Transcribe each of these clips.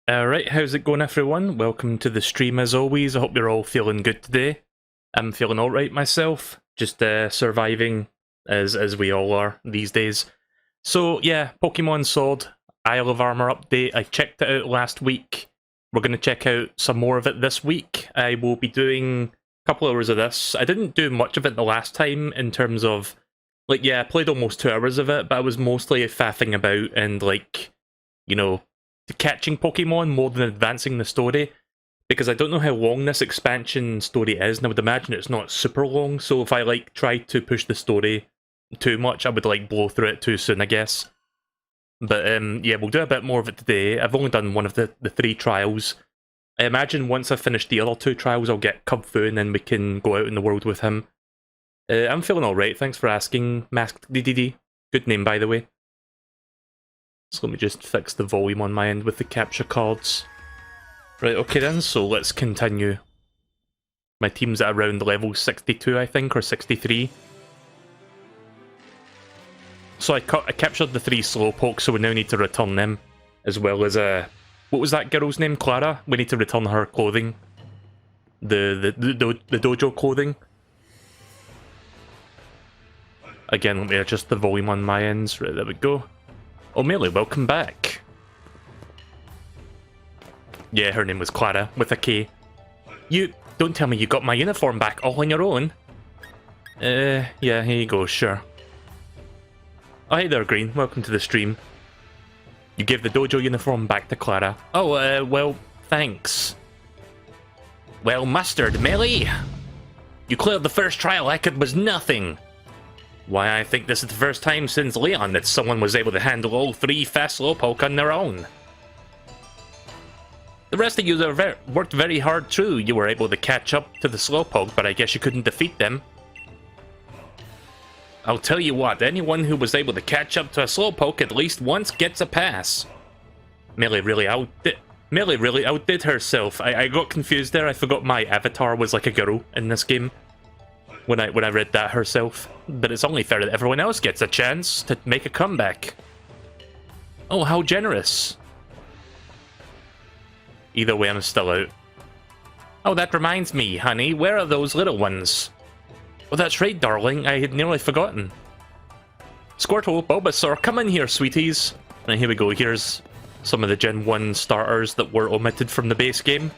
Alright, how's it going everyone? Welcome to the stream as always. I hope you're all feeling good today. I'm feeling alright myself, just surviving as we all are these days. So yeah, Pokemon Sword, Isle of Armor update. I checked it out last week. We're going to check out some more of it this week. I will be doing a couple hours of this. I didn't do much of it the last time in terms of, like, yeah, I played almost 2 hours of it, but I was mostly faffing about and, like, you know, catching Pokemon more than advancing the story, because I don't know how long this expansion story is, and I would imagine it's not super long, so if I like try to push the story too much, I would like blow through it too soon, I guess. But yeah, we'll do a bit more of it today. I've only done one of the 3 trials. I imagine once I finish the other 2 trials, I'll get Kung Fu, and then we can go out in the world with him. I'm feeling alright, thanks for asking, Masked DDD. Good name, by the way. So let me just fix the volume on my end with the capture cards. Right, okay then, so let's continue. My team's at around level 62, I think, or 63. So I captured the 3 Slowpokes, so we now need to return them. As well as, what was that girl's name? Clara? We need to return her clothing. The dojo clothing. Again, let me adjust the volume on my ends. Right, there we go. Oh, Melee, welcome back. Yeah, her name was Clara, with a K. You, don't tell me you got my uniform back all on your own. Yeah, here you go, sure. Oh, hey there, Green, welcome to the stream. You gave the dojo uniform back to Clara. Oh, well, thanks. Well mustered, Melee. You cleared the first trial like it was nothing. Why, I think this is the first time since Leon that someone was able to handle all 3 fast Slowpoke on their own. The rest of you worked very hard too. You were able to catch up to the Slowpoke, but I guess you couldn't defeat them. I'll tell you what, anyone who was able to catch up to a Slowpoke at least once gets a pass. Melee really outdid herself. I got confused there. I forgot my avatar was like a girl in this game. When I read that herself. But it's only fair that everyone else gets a chance to make a comeback. Oh, how generous. Either way, I'm still out. Oh, that reminds me, honey, where are those little ones? Oh, that's right, darling, I had nearly forgotten. Squirtle, Bulbasaur, come in here, sweeties. And here we go, here's some of the Gen 1 starters that were omitted from the base game.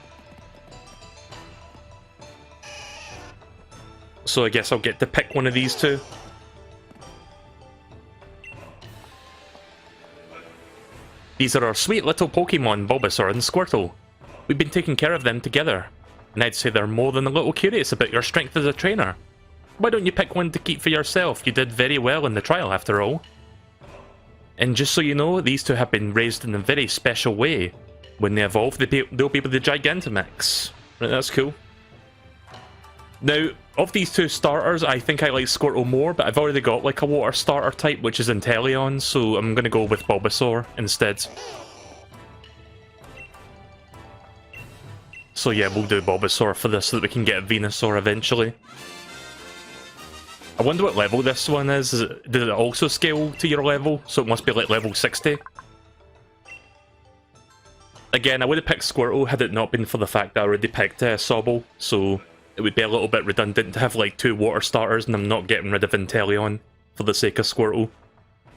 So I guess I'll get to pick one of these 2. These are our sweet little Pokemon, Bulbasaur and Squirtle. We've been taking care of them together, and I'd say they're more than a little curious about your strength as a trainer. Why don't you pick one to keep for yourself? You did very well in the trial after all. And just so you know, these 2 have been raised in a very special way. When they evolve, they'll be with the Gigantamax. Right, that's cool. Now, of these 2 starters, I think I like Squirtle more, but I've already got like a water starter type, which is Inteleon, so I'm going to go with Bulbasaur instead. So yeah, we'll do Bulbasaur for this so that we can get Venusaur eventually. I wonder what level this one is. Did it also scale to your level? So it must be like level 60. Again, I would have picked Squirtle had it not been for the fact that I already picked Sobble, so it would be a little bit redundant to have like 2 water starters and I'm not getting rid of Inteleon for the sake of Squirtle.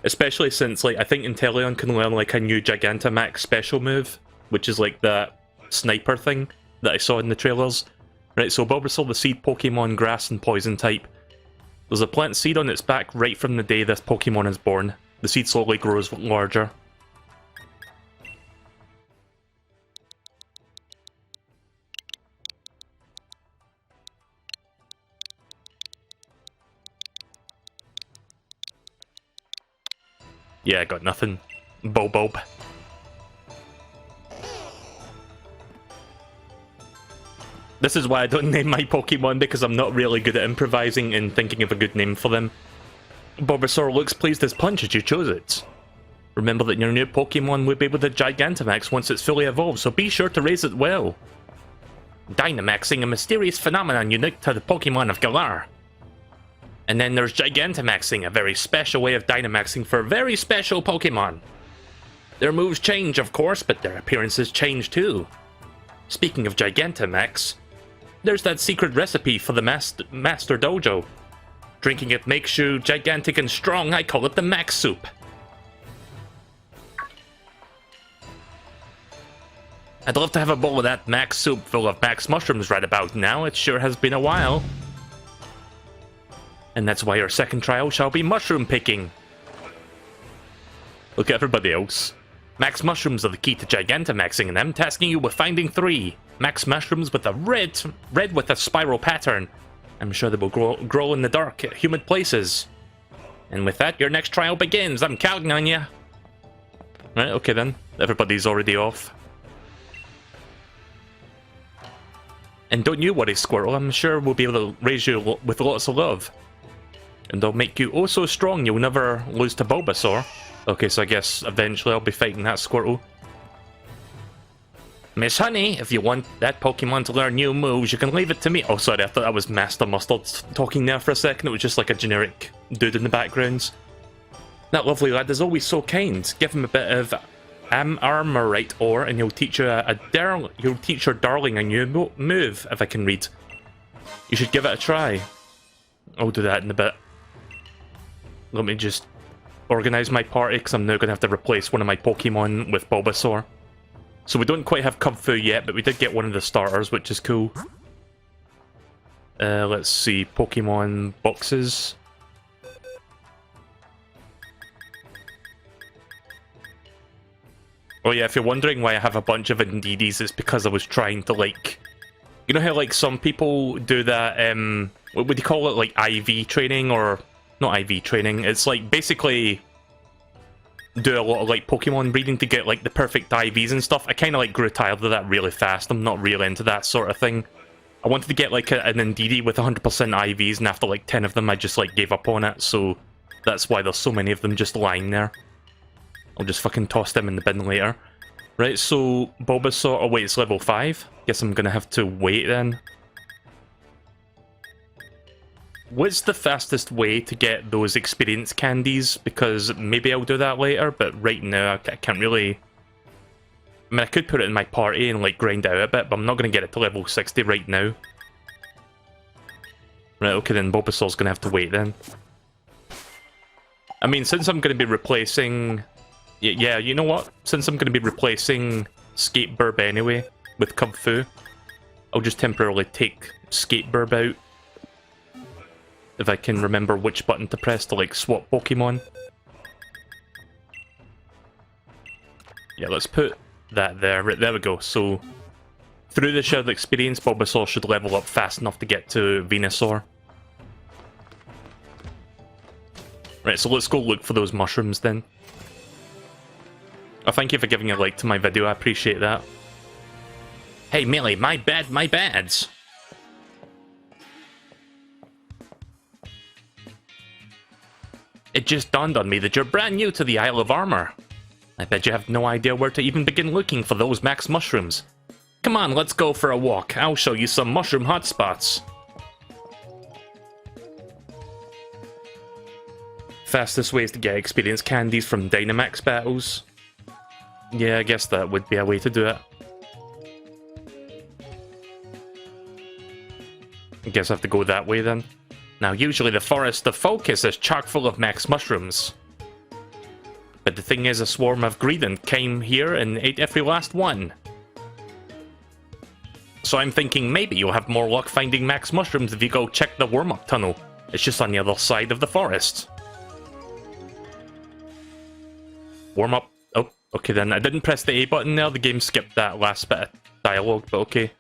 Especially since, like, I think Inteleon can learn like a new Gigantamax special move, which is like that sniper thing that I saw in the trailers. Right, so Bulbasaur, the seed Pokemon, grass and poison type. There's a plant seed on its back right from the day this Pokemon is born. The seed slowly grows larger. Yeah, I got nothing. Bulb. This is why I don't name my Pokemon, because I'm not really good at improvising and thinking of a good name for them. Bulbasaur looks pleased as punch as you chose it. Remember that your new Pokemon will be with the Gigantamax once it's fully evolved, so be sure to raise it well. Dynamaxing, a mysterious phenomenon unique to the Pokemon of Galar. And then there's Gigantamaxing, a very special way of Dynamaxing for very special Pokemon. Their moves change, of course, but their appearances change too. Speaking of Gigantamax, there's that secret recipe for the Master Dojo. Drinking it makes you gigantic and strong. I call it the Max Soup. I'd love to have a bowl of that Max Soup full of Max Mushrooms right about now. It sure has been a while. And that's why our second trial shall be mushroom picking. Look at everybody else. Max Mushrooms are the key to Gigantamaxing, and I'm tasking you with finding 3. Max Mushrooms with a red with a spiral pattern. I'm sure they will grow in the dark at humid places. And with that, your next trial begins. I'm counting on you. Right, okay then. Everybody's already off. And don't you worry, Squirtle. I'm sure we'll be able to raise you with lots of love. And they'll make you oh so strong you'll never lose to Bulbasaur. Okay, so I guess eventually I'll be fighting that Squirtle. Miss Honey, if you want that Pokemon to learn new moves, you can leave it to me. Oh, sorry, I thought that was Master Mustard talking there for a second. It was just like a generic dude in the background. That lovely lad is always so kind. Give him a bit of Armorite ore, and he'll teach you he'll teach your darling a new move, if I can read. You should give it a try. I'll do that in a bit. Let me just organize my party, because I'm now going to have to replace one of my Pokemon with Bulbasaur. So we don't quite have Kung Fu yet, but we did get one of the starters, which is cool. Let's see, Pokemon boxes. Oh yeah, if you're wondering why I have a bunch of Indeedys, it's because I was trying to, like... You know how, like, some people do that, what would you call it, like, IV training, or... Not IV training, it's like, basically... do a lot of, like, Pokemon breeding to get, like, the perfect IVs and stuff. I kind of, like, grew tired of that really fast. I'm not really into that sort of thing. I wanted to get, like, an Indeedee with 100% IVs, and after, like, 10 of them, I just, like, gave up on it, so... That's why there's so many of them just lying there. I'll just fucking toss them in the bin later. Right, so Bulbasaur... Oh wait, it's level 5? Guess I'm gonna have to wait then. What's the fastest way to get those experience candies? Because maybe I'll do that later, but right now I can't really... I mean, I could put it in my party and, like, grind it out a bit, but I'm not gonna get it to level 60 right now. Right, okay then, Bulbasaur's gonna have to wait then. I mean, since I'm gonna be replacing... Yeah, you know what? Since I'm going to be replacing Skateburb anyway with Kung Fu, I'll just temporarily take Skateburb out. If I can remember which button to press to, like, swap Pokemon. Yeah, let's put that there. Right, there we go. So, through the shared experience, Bulbasaur should level up fast enough to get to Venusaur. Right, so let's go look for those mushrooms then. Oh, thank you for giving a like to my video, I appreciate that. Hey, Melee, my bad, my bads. It just dawned on me that you're brand new to the Isle of Armor. I bet you have no idea where to even begin looking for those max mushrooms. Come on, let's go for a walk. I'll show you some mushroom hotspots. Fastest ways to get experience candies from Dynamax battles. Yeah, I guess that would be a way to do it. I guess I have to go that way then. Now, usually the Forest of Focus is chock full of max mushrooms. But the thing is, a swarm of Greedent came here and ate every last one. So I'm thinking maybe you'll have more luck finding max mushrooms if you go check the warm-up tunnel. It's just on the other side of the forest. Warm-up. Oh, okay then. I didn't press the A button there. The game skipped that last bit of dialogue, but okay.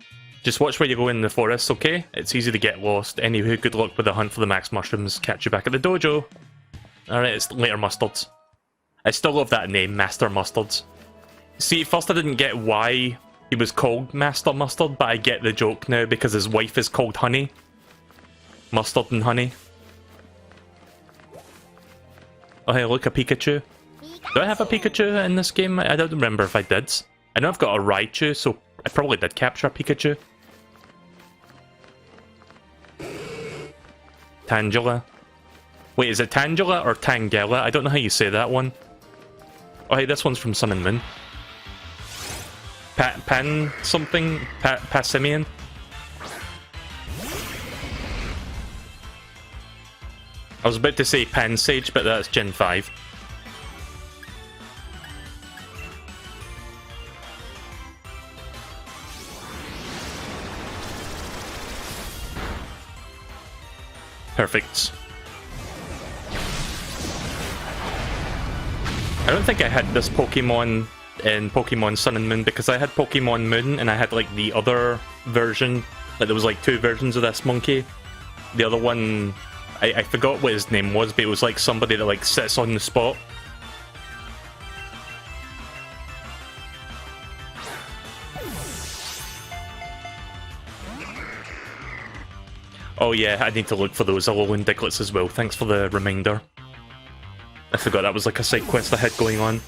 Just watch where you go in the forest, okay? It's easy to get lost. Anywho, good luck with the hunt for the max mushrooms. Catch you back at the dojo. Alright, it's later Mustards. I still love that name, Master Mustards. See, at first I didn't get why he was called Master Mustard, but I get the joke now because his wife is called Honey. Mustard and Honey. Oh hey, look, a Pikachu. Do I have a Pikachu in this game? I don't remember if I did. I know I've got a Raichu, so I probably did capture a Pikachu. Tangela. Wait, is it Tangela or Tangela? I don't know how you say that one. Oh, hey, this one's from Sun and Moon. Pan something? Passimian? I was about to say Pan Sage, but that's Gen 5. Perfect. I don't think I had this Pokemon in Pokemon Sun and Moon because I had Pokemon Moon and I had like the other version. Like there was like 2 versions of this monkey. The other one, I forgot what his name was, but it was like somebody that like sits on the spot. Oh yeah, I need to look for those Alolan Diglets as well. Thanks for the reminder. I forgot that was like a side quest I had going on.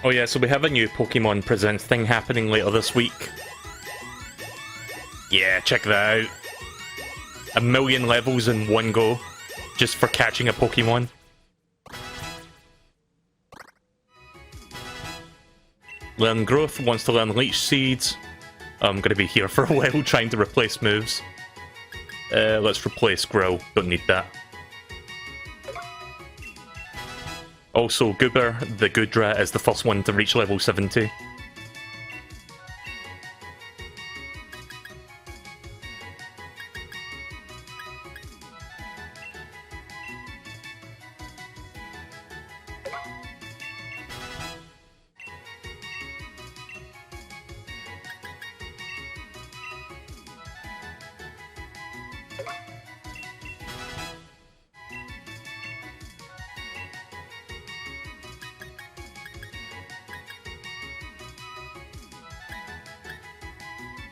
Oh yeah, so we have a new Pokemon Presents thing happening later this week. Yeah, check that out. 1,000,000 levels in one go, just for catching a Pokemon. Learn Growth, wants to learn Leech Seeds. I'm gonna be here for a while trying to replace moves. Let's replace Growl, don't need that. Also, Goober, the Goodra, is the first one to reach level 70.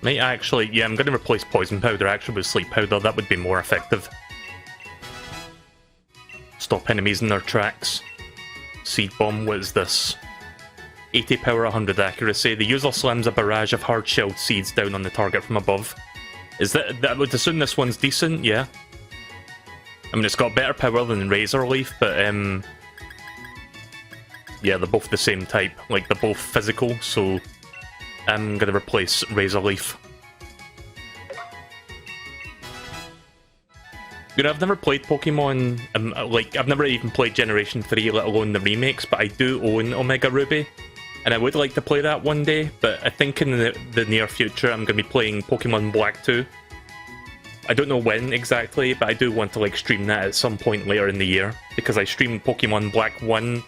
Might actually, yeah, I'm going to replace Poison Powder actually with Sleep Powder, that would be more effective. Stop enemies in their tracks. Seed Bomb, what is this? 80 power, 100 accuracy. The user slams a barrage of hard-shelled seeds down on the target from above. Is that I would assume this one's decent, yeah? I mean, it's got better power than Razor Leaf, but, yeah, they're both the same type. Like, they're both physical, so I'm gonna replace Razor Leaf. You know, I've never played Pokemon, like, I've never even played Generation 3, let alone the remakes, but I do own Omega Ruby, and I would like to play that one day, but I think in the near future I'm gonna be playing Pokemon Black 2. I don't know when exactly, but I do want to, like, stream that at some point later in the year, because I streamed Pokemon Black 1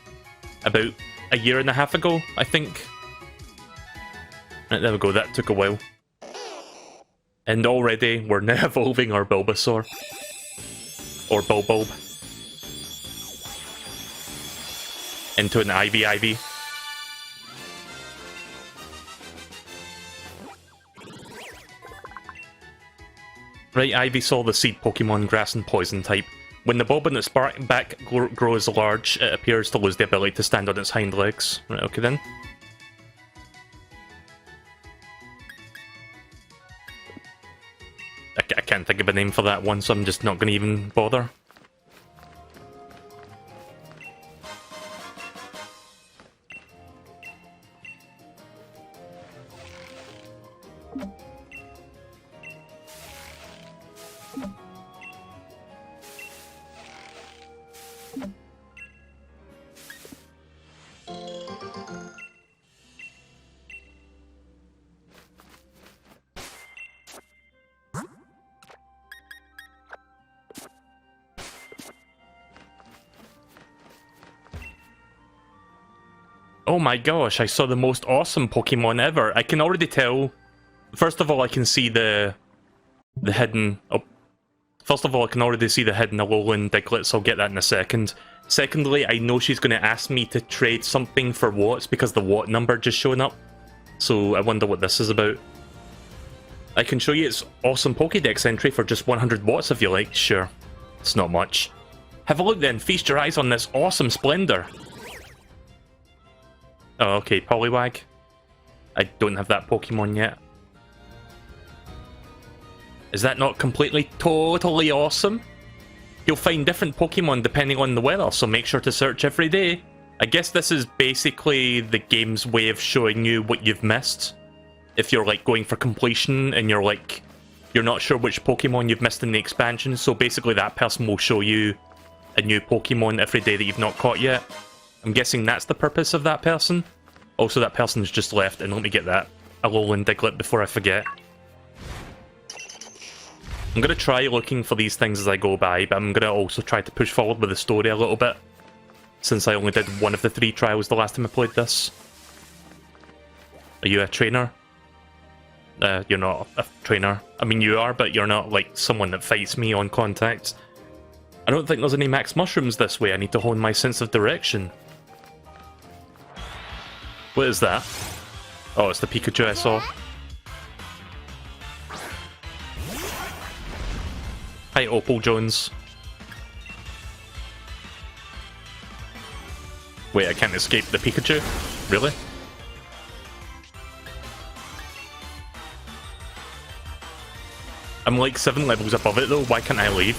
about a year and a half ago, I think. Right, there we go, that took a while. And already, we're now evolving our Bulbasaur. Or Bulbulb. Into an Ivy. Right, Ivysaur, the seed Pokemon, grass and poison type. When the bulb in its back grows large, it appears to lose the ability to stand on its hind legs. Right, okay then. I can't think of a name for that one, so I'm just not going to even bother. Oh my gosh, I saw the most awesome Pokemon ever. I can already tell. First of all, I can see the hidden... Oh, first of all, I can already see the hidden Alolan Diglett, so I'll get that in a second. Secondly, I know she's going to ask me to trade something for watts because the watt number just showing up. So I wonder what this is about. I can show you its awesome Pokédex entry for just 100 watts if you like. Sure, it's not much. Have a look then, feast your eyes on this awesome splendor. Oh, okay, Poliwag. I don't have that Pokemon yet. Is that not completely, totally awesome? You'll find different Pokemon depending on the weather, so make sure to search every day. I guess this is basically the game's way of showing you what you've missed. If you're like going for completion and you're not sure which Pokemon you've missed in the expansion, so basically that person will show you a new Pokemon every day that you've not caught yet. I'm guessing that's the purpose of that person. Also, that person's just left, and let me get that Alolan Diglett before I forget. I'm going to try looking for these things as I go by, but I'm going to also try to push forward with the story a little bit, since I only did one of the 3 trials the last time I played this. Are you a trainer? You're not a trainer. I mean, you are, but you're not, like, someone that fights me on contact. I don't think there's any max mushrooms this way. I need to hone my sense of direction. What is that? Oh, it's the Pikachu I saw. Hi, Opal Jones. Wait, I can't escape the Pikachu? Really? I'm like 7 levels above it though, why can't I leave?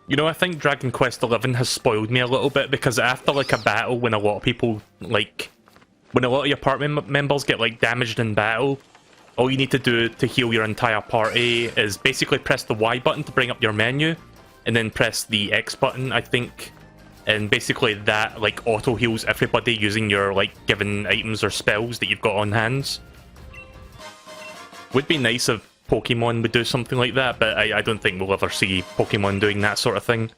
You know, I think Dragon Quest XI has spoiled me a little bit, because after, like, a battle when a lot of people, like... when a lot of your party members get, like, damaged in battle, all you need to do to heal your entire party is basically press the Y button to bring up your menu, and then press the X button, I think. And basically that, like, auto-heals everybody using your, like, given items or spells that you've got on hands. Would be nice if Pokemon would do something like that, but I don't think we'll ever see Pokemon doing that sort of thing.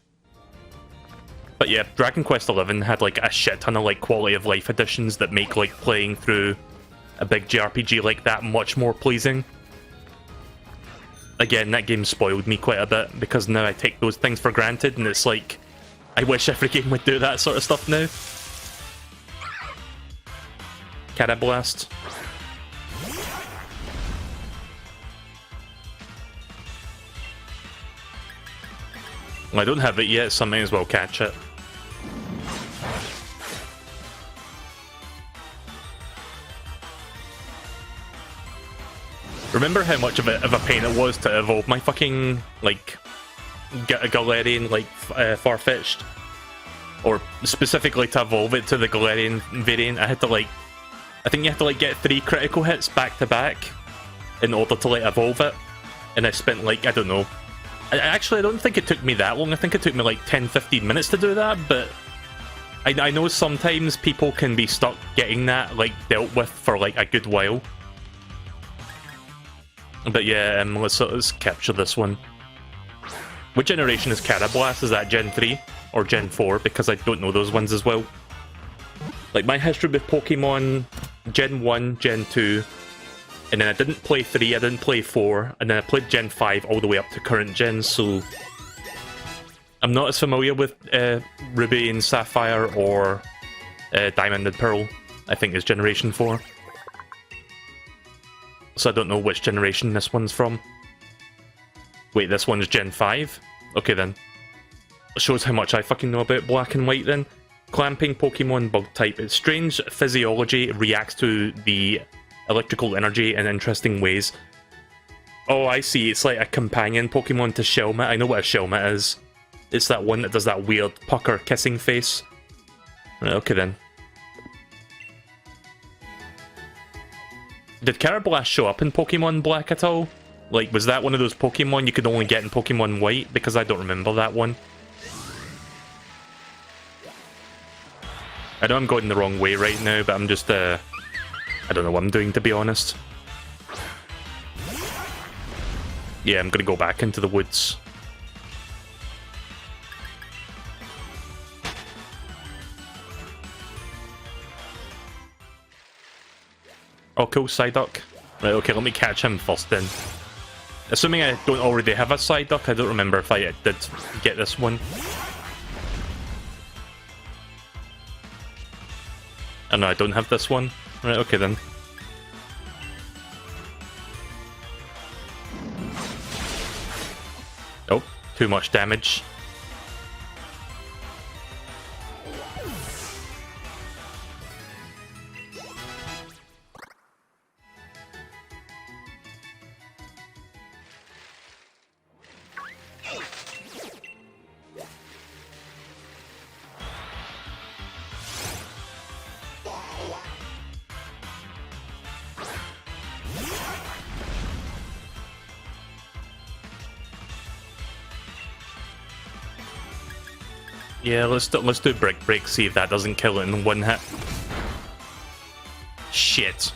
But yeah, Dragon Quest XI had like a shit ton of like quality of life additions that make like playing through a big JRPG like that much more pleasing. Again, that game spoiled me quite a bit, because now I take those things for granted, and it's like, I wish every game would do that sort of stuff now. Catablast. I don't have it yet, so I may as well catch it. Remember how much of a pain it was to evolve my fucking, like, Galarian, like, Farfetch'd? Or specifically to evolve it to the Galarian variant, I had to, like... I think you have to, like, get 3 critical hits back to back in order to, like, evolve it. And I spent, like, I don't know... Actually, I don't think it took me that long. I think it took me like 10-15 minutes to do that, but I know sometimes people can be stuck getting that like dealt with for like a good while. But yeah, let's capture this one. What generation is Catablast? Is that Gen 3 or Gen 4? Because I don't know those ones as well. Like my history with Pokemon, Gen 1, Gen 2, and then I didn't play 3, I didn't play 4, and then I played Gen 5 all the way up to current gen, so... I'm not as familiar with Ruby and Sapphire or Diamond and Pearl, I think is Generation 4. So I don't know which generation this one's from. Wait, this one's Gen 5? Okay then. Shows how much I fucking know about Black and White then. Clamping Pokemon bug type. Its strange physiology reacts to the electrical energy in interesting ways. Oh, I see. It's like a companion Pokemon to Shelmet. I know what a Shelmet is. It's that one that does that weird pucker kissing face. Right, okay then. Did Carablast show up in Pokemon Black at all? Like, was that one of those Pokemon you could only get in Pokemon White? Because I don't remember that one. I know I'm going the wrong way right now, but I'm just, I don't know what I'm doing, to be honest. Yeah, I'm gonna go back into the woods. Oh, cool, Psyduck. Right, okay, let me catch him first then. Assuming I don't already have a Psyduck, I don't remember if I did get this one. Oh no, I don't have this one. Right, okay then. Oh, too much damage. Yeah, let's do Brick Break, see if that doesn't kill it in one hit. Shit.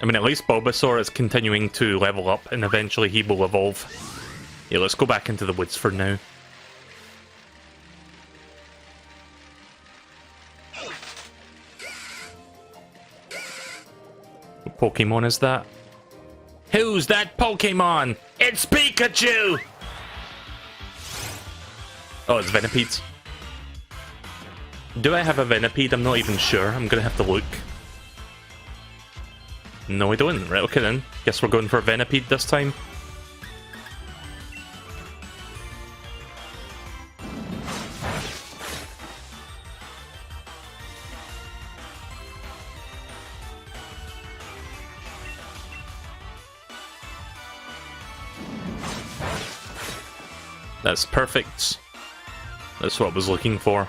I mean, at least Bulbasaur is continuing to level up, and eventually he will evolve. Yeah, let's go back into the woods for now. What Pokemon is that? Who's that Pokemon? It's Pikachu! Oh, it's Venipede. Do I have a Venipede? I'm not even sure. I'm gonna have to look. No, I don't. Right, okay then. Guess we're going for Venipede this time. That's perfect. That's what I was looking for.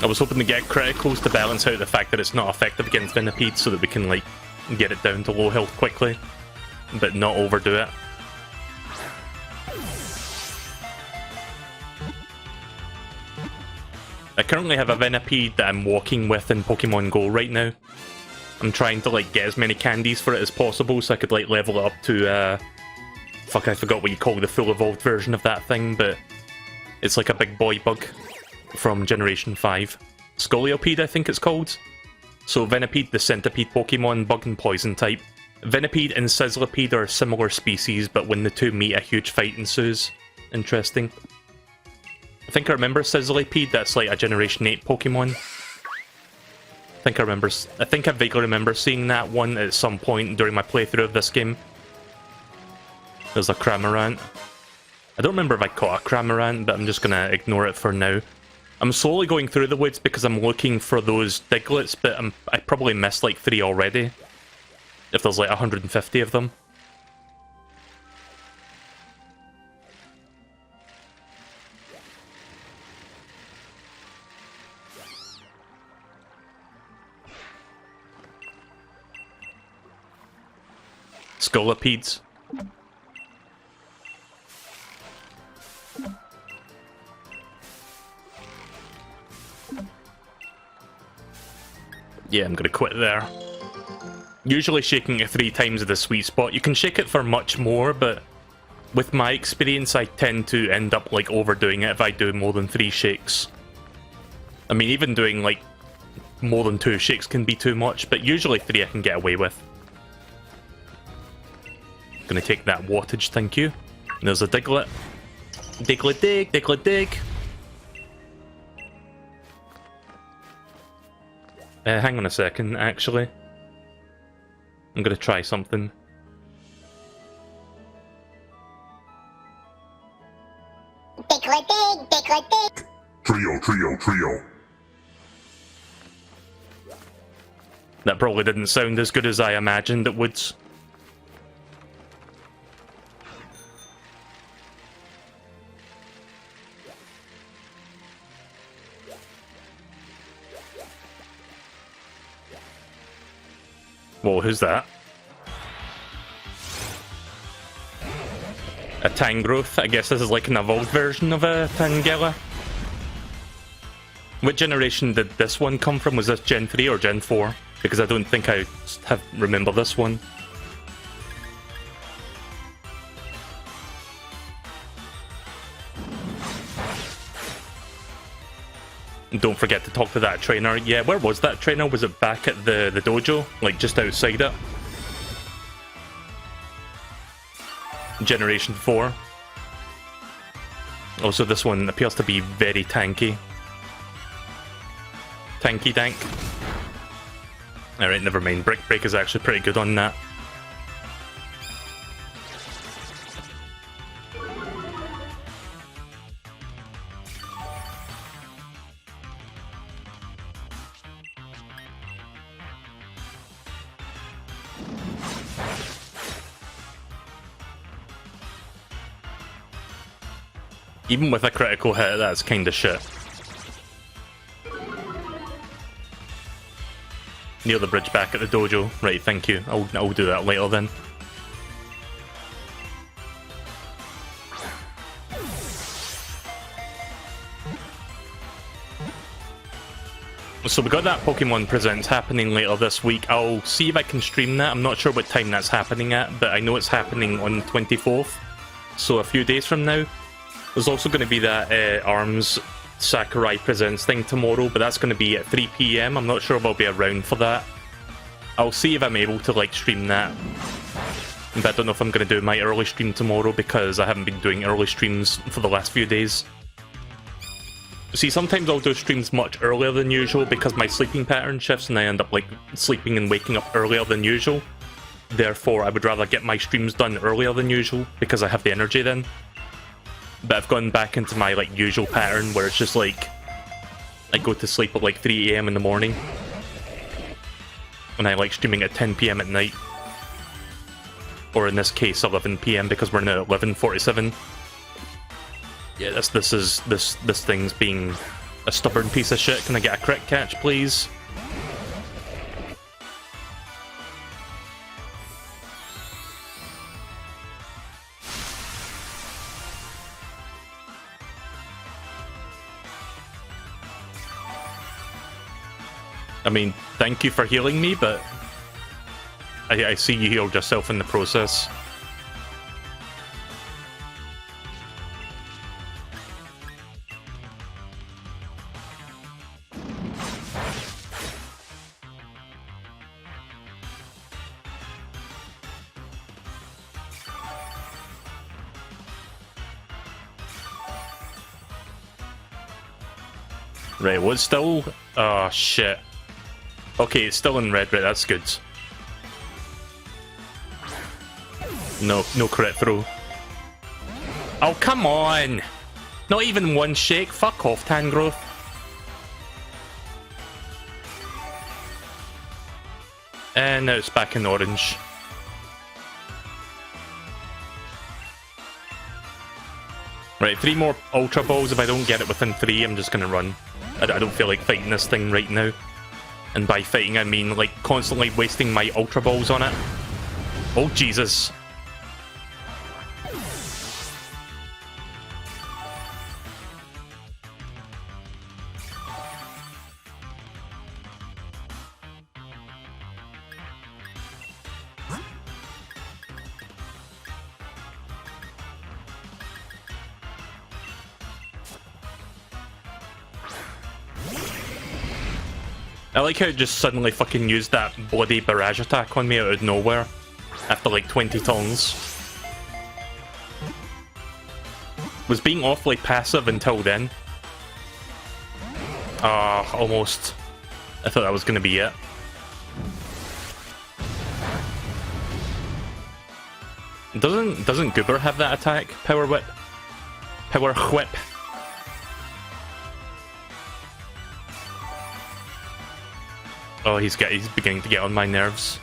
I was hoping to get criticals to balance out the fact that it's not effective against Venipede so that we can, like, get it down to low health quickly, but not overdo it. I currently have a Venipede that I'm walking with in Pokemon Go right now. I'm trying to, like, get as many candies for it as possible so I could, like, level it up to, fuck, I forgot what you call the full evolved version of that thing, but it's like a big boy bug from Generation 5. Scolipede, I think it's called. So Venipede, the centipede Pokemon, bug and poison type. Venipede and Sizzlipede are similar species, but when the two meet, a huge fight ensues. Interesting. I think I remember Sizzlipede, that's like a Generation 8 Pokemon. I think I vaguely remember seeing that one at some point during my playthrough of this game. There's a Cramorant. I don't remember if I caught a Cramorant, but I'm just gonna ignore it for now. I'm slowly going through the woods because I'm looking for those Diglets, but I probably missed like 3 already. If there's like 150 of them. Scolipedes. Yeah, I'm gonna quit there. Usually shaking it 3 times is the sweet spot. You can shake it for much more, but with my experience, I tend to end up like overdoing it if I do more than 3 shakes. I mean, even doing like more than 2 shakes can be too much, but usually 3 I can get away with. Gonna take that wattage, thank you. And there's a Diglett. Diglett dig, Diglett dig. Hang on a second, actually. I'm gonna try something. Diglett dig, Diglett dig. Trio. That probably didn't sound as good as I imagined it would. Whoa, who's that? A Tangrowth? I guess this is like an evolved version of a Tangela. What generation did this one come from? Was this Gen 3 or Gen 4? Because I don't think I remember this one. Don't forget to talk to that trainer. Yeah, where was that trainer? Was it back at the dojo? Like, just outside it? Generation 4. Also, this one appears to be very tanky. Tanky dank. Alright, never mind. Brick Break is actually pretty good on that. Even with a critical hit, that's kinda shit. Near the bridge back at the dojo. Right, thank you. I'll do that later then. So we got that Pokemon Presents happening later this week. I'll see if I can stream that. I'm not sure what time that's happening at, but I know it's happening on the 24th. So a few days from now. There's also going to be that ARMS Sakurai Presents thing tomorrow, but that's going to be at 3 PM. I'm not sure if I'll be around for that. I'll see if I'm able to like stream that. But I don't know if I'm going to do my early stream tomorrow because I haven't been doing early streams for the last few days. See, sometimes I'll do streams much earlier than usual because my sleeping pattern shifts and I end up like sleeping and waking up earlier than usual. Therefore, I would rather get my streams done earlier than usual because I have the energy then. But I've gone back into my like usual pattern where it's just like I go to sleep at like 3 AM in the morning and I like streaming at 10 PM at night, or in this case 11 PM because we're now at 11:47. Yeah, this thing's being a stubborn piece of shit. Can I get a crit catch, please? I mean, thank you for healing me, but I see you healed yourself in the process. Right, what's still... Oh, shit. Okay, it's still in red, right, that's good. No crit throw. Oh, come on! Not even one shake? Fuck off, Tangrowth. And now it's back in orange. Right, 3 more Ultra Balls. If I don't get it within 3, I'm just gonna run. I don't feel like fighting this thing right now. And by fighting, I mean, like, constantly wasting my Ultra Balls on it. Oh, Jesus. I like how it just suddenly fucking used that bloody barrage attack on me out of nowhere after like 20 turns. Was being awfully passive until then. Almost. I thought that was gonna be it. Doesn't Goober have that attack? Power Whip? Power Whip. Oh, he's beginning to get on my nerves.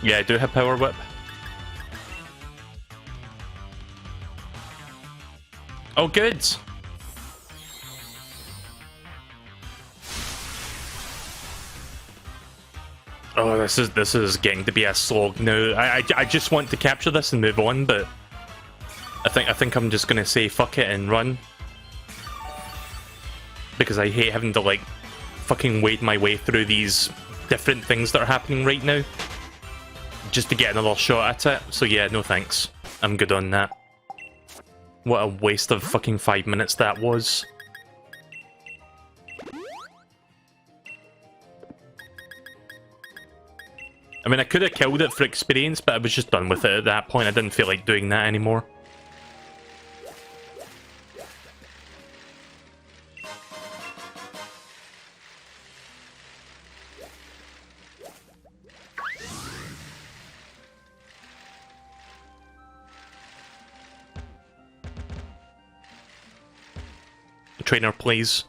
Yeah, I do have Power Whip. Oh, good! Oh, this is getting to be a slog now. I just want to capture this and move on, but I think I'm just gonna say fuck it and run. Because I hate having to, like, fucking wade my way through these different things that are happening right now. Just to get another shot at it. So yeah, no thanks. I'm good on that. What a waste of fucking 5 minutes that was. I mean, I could have killed it for experience, but I was just done with it at that point. I didn't feel like doing that anymore. Trainer, please.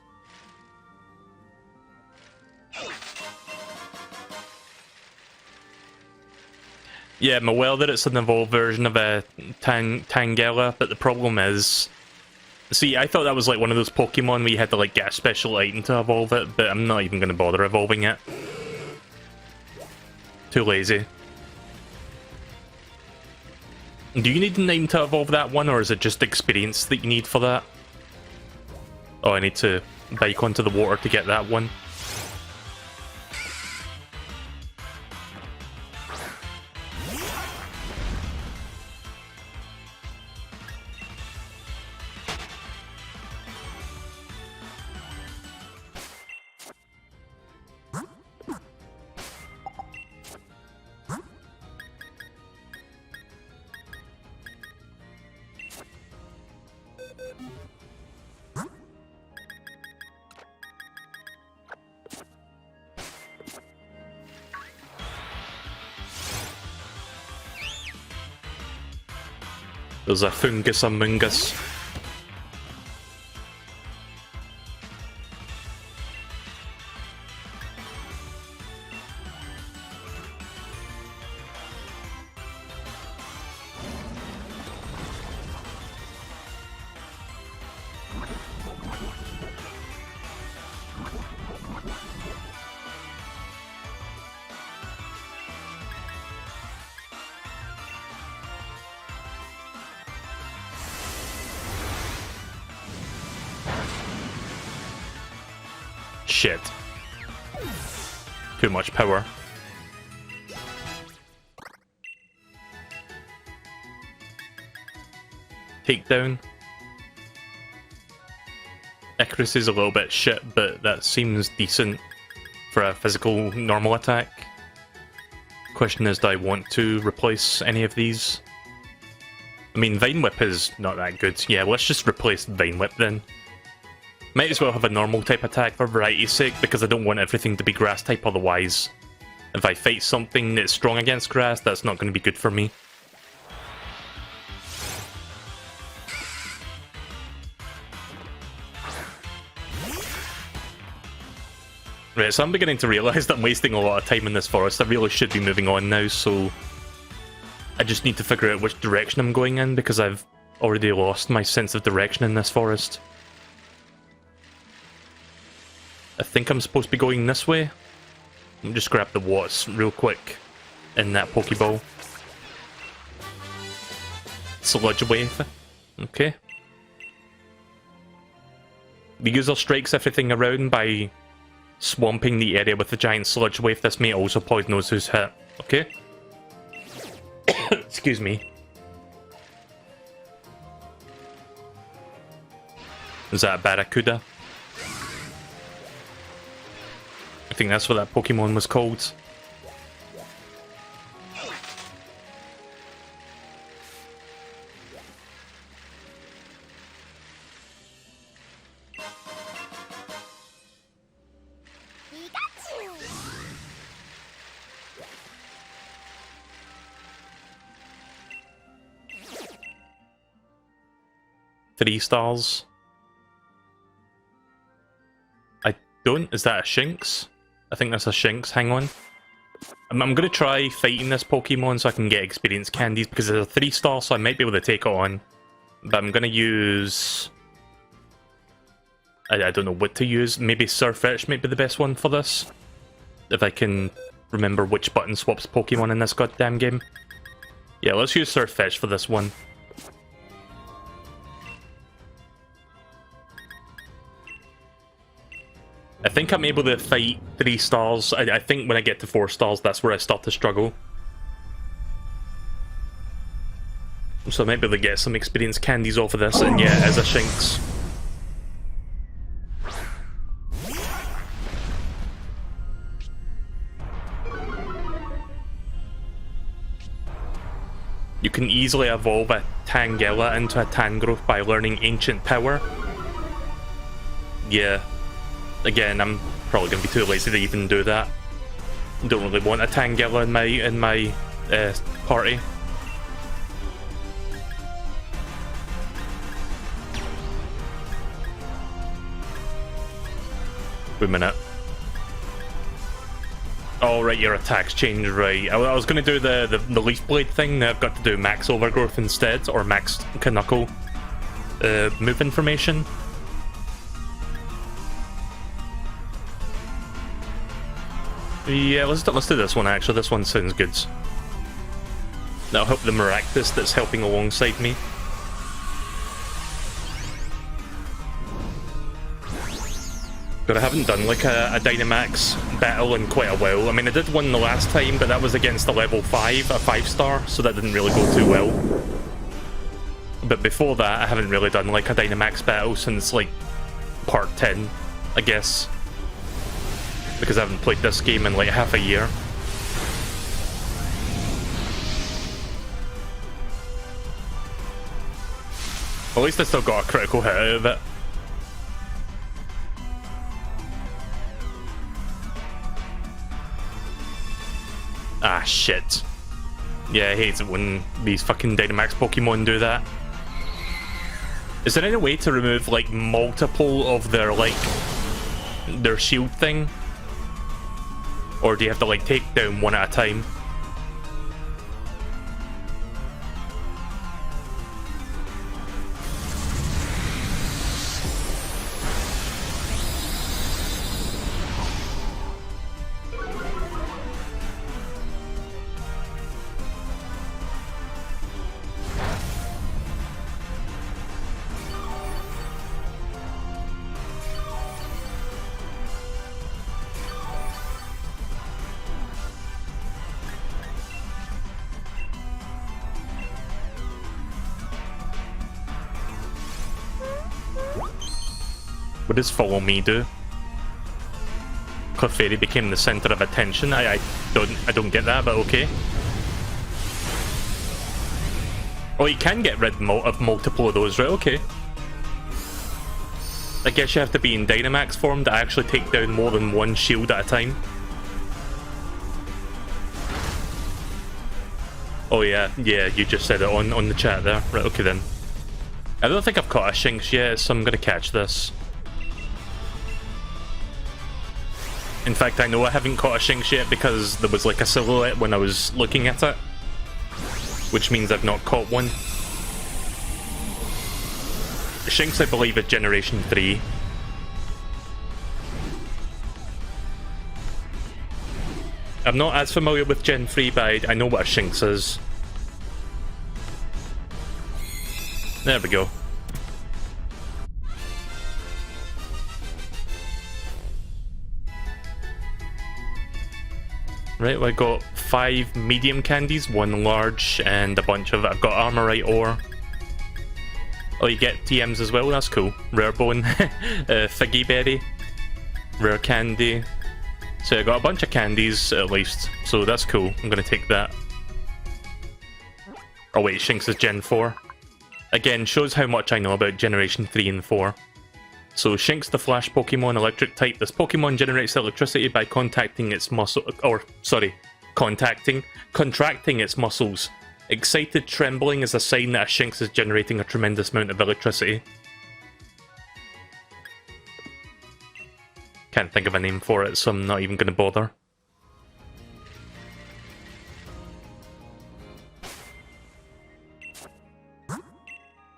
Yeah, I'm aware that it's an evolved version of a Tangela, but the problem is... See, I thought that was like one of those Pokemon where you had to like get a special item to evolve it, but I'm not even going to bother evolving it. Too lazy. Do you need an item to evolve that one, or is it just experience that you need for that? Oh, I need to bike onto the water to get that one. There's a fungus among us. Shit. Too much power. Takedown. Accuracy is a little bit shit, but that seems decent for a physical normal attack. Question is, do I want to replace any of these? I mean, Vine Whip is not that good. Yeah, let's just replace Vine Whip then. Might as well have a normal type attack for variety's sake, because I don't want everything to be grass type otherwise. If I fight something that's strong against grass, that's not going to be good for me. Right, so I'm beginning to realise that I'm wasting a lot of time in this forest. I really should be moving on now, so... I just need to figure out which direction I'm going in, because I've already lost my sense of direction in this forest. I think I'm supposed to be going this way. Let me just grab the watts real quick in that Pokeball. Sludge Wave. Okay. The user strikes everything around by swamping the area with the giant Sludge Wave. This may also poison those who's hit. Okay. Excuse me. Is that a Barracuda? I think that's what that Pokemon was called. Three stars. I don't. Is that a Shinx? I think that's a Shinx. Hang on. I'm going to try fighting this Pokemon so I can get experience candies, because there's a 3-star, so I might be able to take it on. But I'm going to use... I don't know what to use. Maybe Surfetch might be the best one for this. If I can remember which button swaps Pokemon in this goddamn game. Yeah, let's use Surfetch for this one. I think I'm able to fight 3 stars. I think when I get to 4 stars, that's where I start to struggle. So maybe they get some experience candies off of this, and yeah, as a Shinx. You can easily evolve a Tangela into a Tangrowth by learning Ancient Power. Yeah. Again, I'm probably going to be too lazy to even do that. Don't really want a Tangela in my party. Wait a minute. Oh, right, your attacks change, right. I was going to do the Leaf Blade thing. Now I've got to do Max Overgrowth instead, or Max Knuckle move information. Yeah, let's do this one, actually. This one sounds good. That'll help the Maractus that's helping alongside me. But I haven't done like a Dynamax battle in quite a while. I mean, I did one the last time, but that was against a level 5, a 5-star, so that didn't really go too well. But before that, I haven't really done like a Dynamax battle since like part 10, I guess. Because I haven't played this game in like half a year. At least I still got a critical hit out of it. Ah, shit. Yeah, I hate it when these fucking Dynamax Pokemon do that. Is there any way to remove, like, multiple of their, like, their shield thing? Or do you have to, like, take down one at a time? What does follow me do? Clefairy became the center of attention. I don't get that, but okay. Oh, you can get rid of multiple of those, right? Okay. I guess you have to be in Dynamax form to actually take down more than one shield at a time. Oh yeah, you just said it on the chat there. Right, okay then. I don't think I've caught a Shinx yet, so I'm gonna catch this. In fact, I know I haven't caught a Shinx yet because there was like a silhouette when I was looking at it. Which means I've not caught one. Shinx, I believe, is Generation 3. I'm not as familiar with Gen 3, but I know what a Shinx is. There we go. Right, well, I got 5 medium candies, 1 large, and a bunch of... I've got Armorite ore. Oh, you get TMs as well, that's cool. Rare Bone, Figgy Berry, Rare Candy. So I got a bunch of candies, at least, so that's cool. I'm gonna take that. Oh wait, Shinx is Gen 4. Again, shows how much I know about Generation 3 and 4. So Shinx, the Flash Pokemon, Electric type. This Pokemon generates electricity by contracting its muscles. Excited trembling is a sign that a Shinx is generating a tremendous amount of electricity. Can't think of a name for it, so I'm not even going to bother.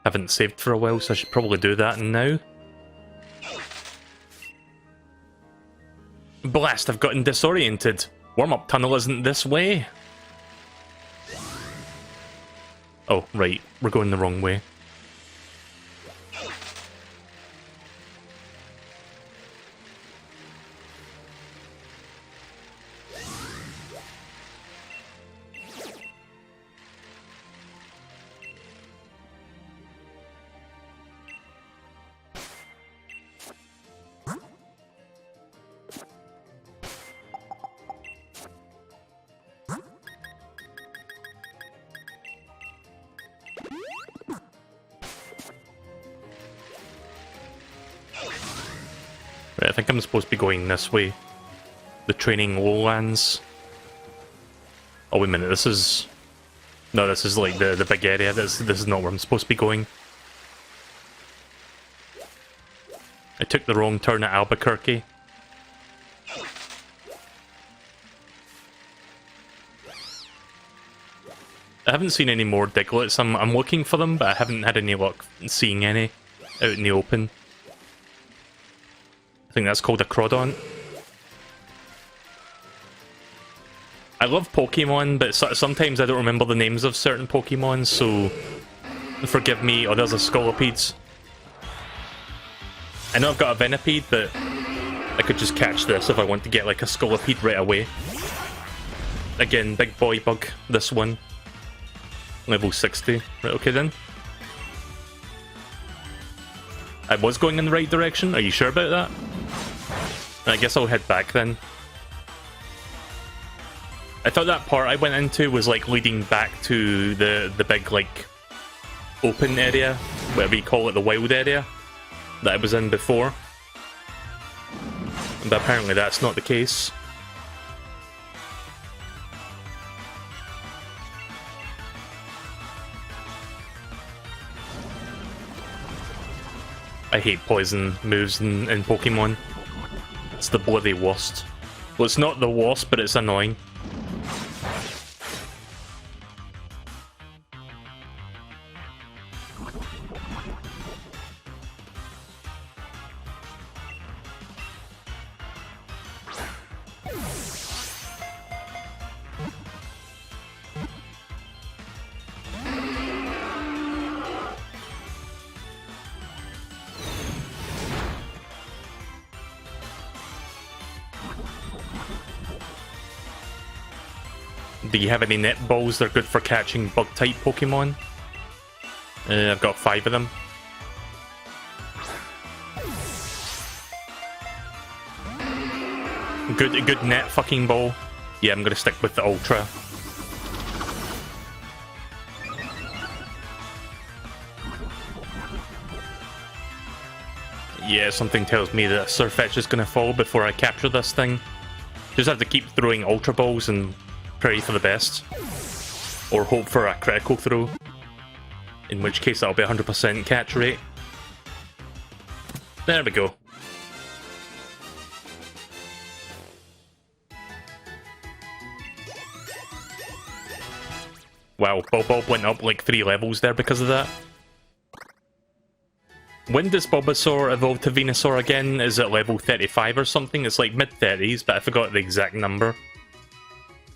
Haven't saved for a while, so I should probably do that now. Blast, I've gotten disoriented. Warm-up tunnel isn't this way. Oh, right. We're going the wrong way. think I'm supposed to be going this way. The training lowlands. Oh, wait a minute, this is... No, this is like the big area. This is not where I'm supposed to be going. I took the wrong turn at Albuquerque. I haven't seen any more Digletts. I'm looking for them, but I haven't had any luck seeing any out in the open. I think that's called a Crawdaunt. I love Pokemon, but sometimes I don't remember the names of certain Pokemon, so forgive me. Oh, there's a Scolipede. I know I've got a Venipede, but I could just catch this if I want to get like a Scolipede right away. Again, big boy bug, this one. Level 60. Right, okay then. I was going in the right direction, are you sure about that? I guess I'll head back then. I thought that part I went into was like leading back to the big like open area, whatever you call it, the wild area that I was in before. But apparently that's not the case. I hate poison moves in Pokemon. It's the bloody worst. Well, it's not the worst, but it's annoying. Do you have any net balls? They're good for catching bug-type Pokemon. I've got 5 of them. Good net fucking ball. Yeah, I'm gonna stick with the Ultra. Yeah, something tells me that Surfetch is gonna fall before I capture this thing. Just have to keep throwing Ultra Balls and pray for the best. Or hope for a critical throw. In which case that'll be 100% catch rate. There we go. Wow, Bob went up like 3 levels there because of that. When does Bulbasaur evolve to Venusaur again? Is it level 35 or something? It's like mid-30s, but I forgot the exact number.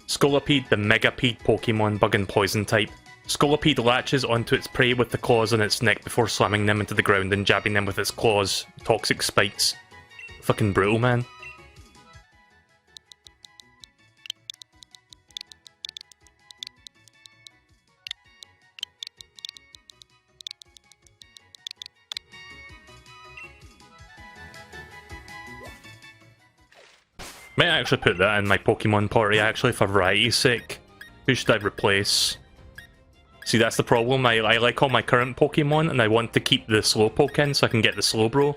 Scolipede, the Megapede Pokemon, bug and poison type. Scolipede latches onto its prey with the claws on its neck before slamming them into the ground and jabbing them with its claws. Toxic spikes. Fucking brutal, man. Might actually put that in my Pokemon party, actually, for variety's sake. Who should I replace? See, that's the problem. I like all my current Pokemon, and I want to keep the Slowpoke in so I can get the Slowbro.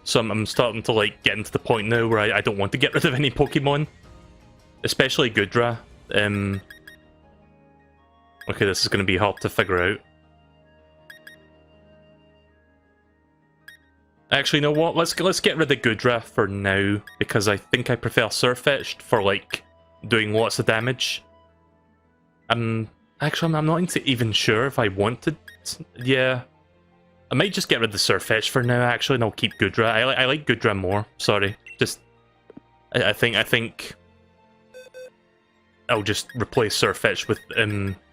So I'm starting to, like, get into the point now where I don't want to get rid of any Pokemon. Especially Goodra. Okay, this is going to be hard to figure out. Actually, you know what? Let's get rid of Goodra for now, because I think I prefer Surfetched for, like, doing lots of damage. Actually, I'm not even sure if I wanted... Yeah. I might just get rid of Surfetched for now, actually, and I'll keep Goodra. I like Goodra more, sorry. Just... I think... I'll just replace Surfetched with,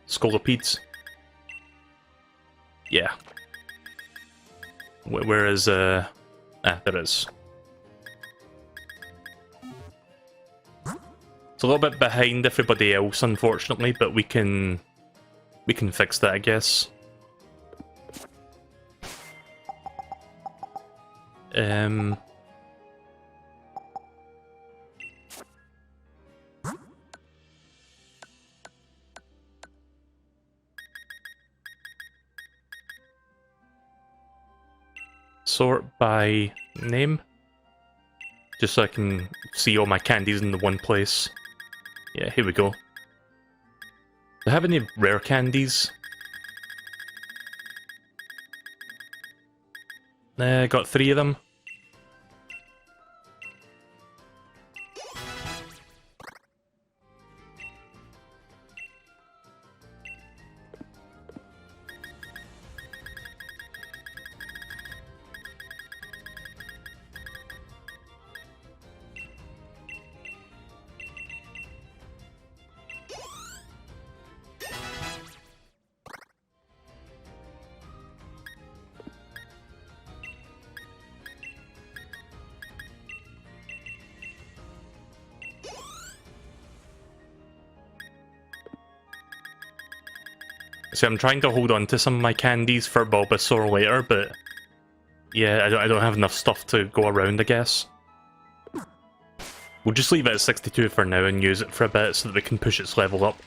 Scolopedes. Yeah. Where is, there is. It's a little bit behind everybody else, unfortunately, but we can fix that, I guess. Sort by name. just so I can see all my candies in the one place. Yeah, here we go. Do I have any rare candies? Got 3 of them. See, I'm trying to hold on to some of my candies for Bulbasaur later, but yeah, I don't have enough stuff to go around, I guess. We'll just leave it at 62 for now and use it for a bit so that we can push its level up.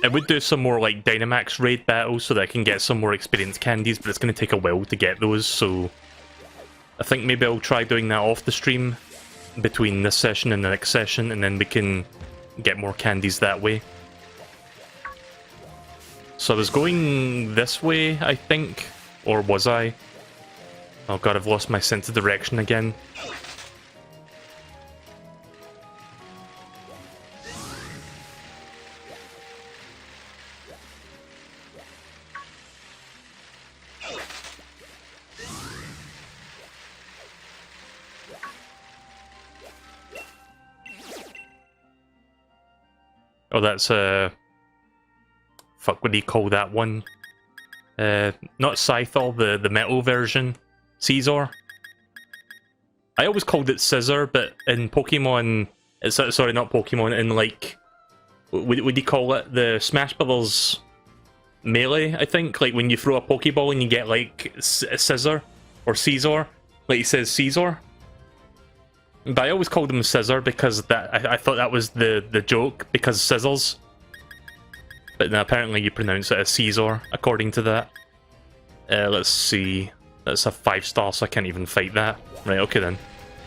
I would do some more like Dynamax raid battles so that I can get some more experience candies, but it's going to take a while to get those, so I think maybe I'll try doing that off the stream between this session and the next session, and then we can get more candies that way. So I was going this way, I think, or was I? Oh god, I've lost my sense of direction again. Oh, that's fuck, what do you call that one? Not Scythel, the metal version. Caesar. I always called it Scissor, but in Pokemon... sorry, not Pokemon, in like... What do you call it? The Smash Brothers Melee, I think? Like when you throw a Pokeball and you get like Scissor or Caesar. Like he says Caesar. But I always called him Scissor because that I thought that was the joke, because scissors. But now apparently you pronounce it as Caesar, according to that. Let's see. That's a 5-star, so I can't even fight that. Right, okay then.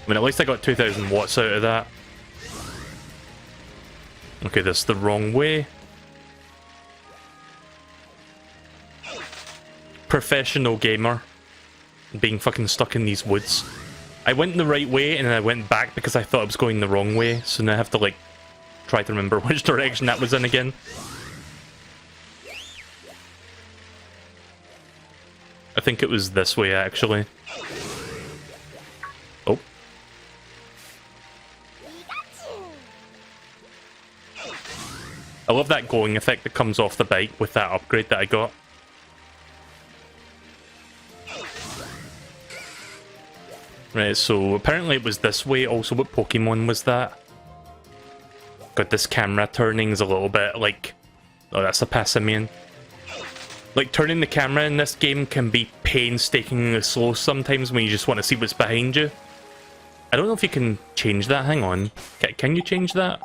I mean, at least I got 2,000 watts out of that. Okay, that's the wrong way. Professional gamer. Being fucking stuck in these woods. I went the right way and then I went back because I thought I was going the wrong way, so now I have to like try to remember which direction that was in again. I think it was this way actually. Oh. I love that glowing effect that comes off the bike with that upgrade that I got. Right, so apparently it was this way. Also, what Pokemon was that? God, this camera turning is a little bit like... Oh, that's a Passimian. Like, turning the camera in this game can be painstakingly slow sometimes when you just want to see what's behind you. I don't know if you can change that. Hang on. Can you change that?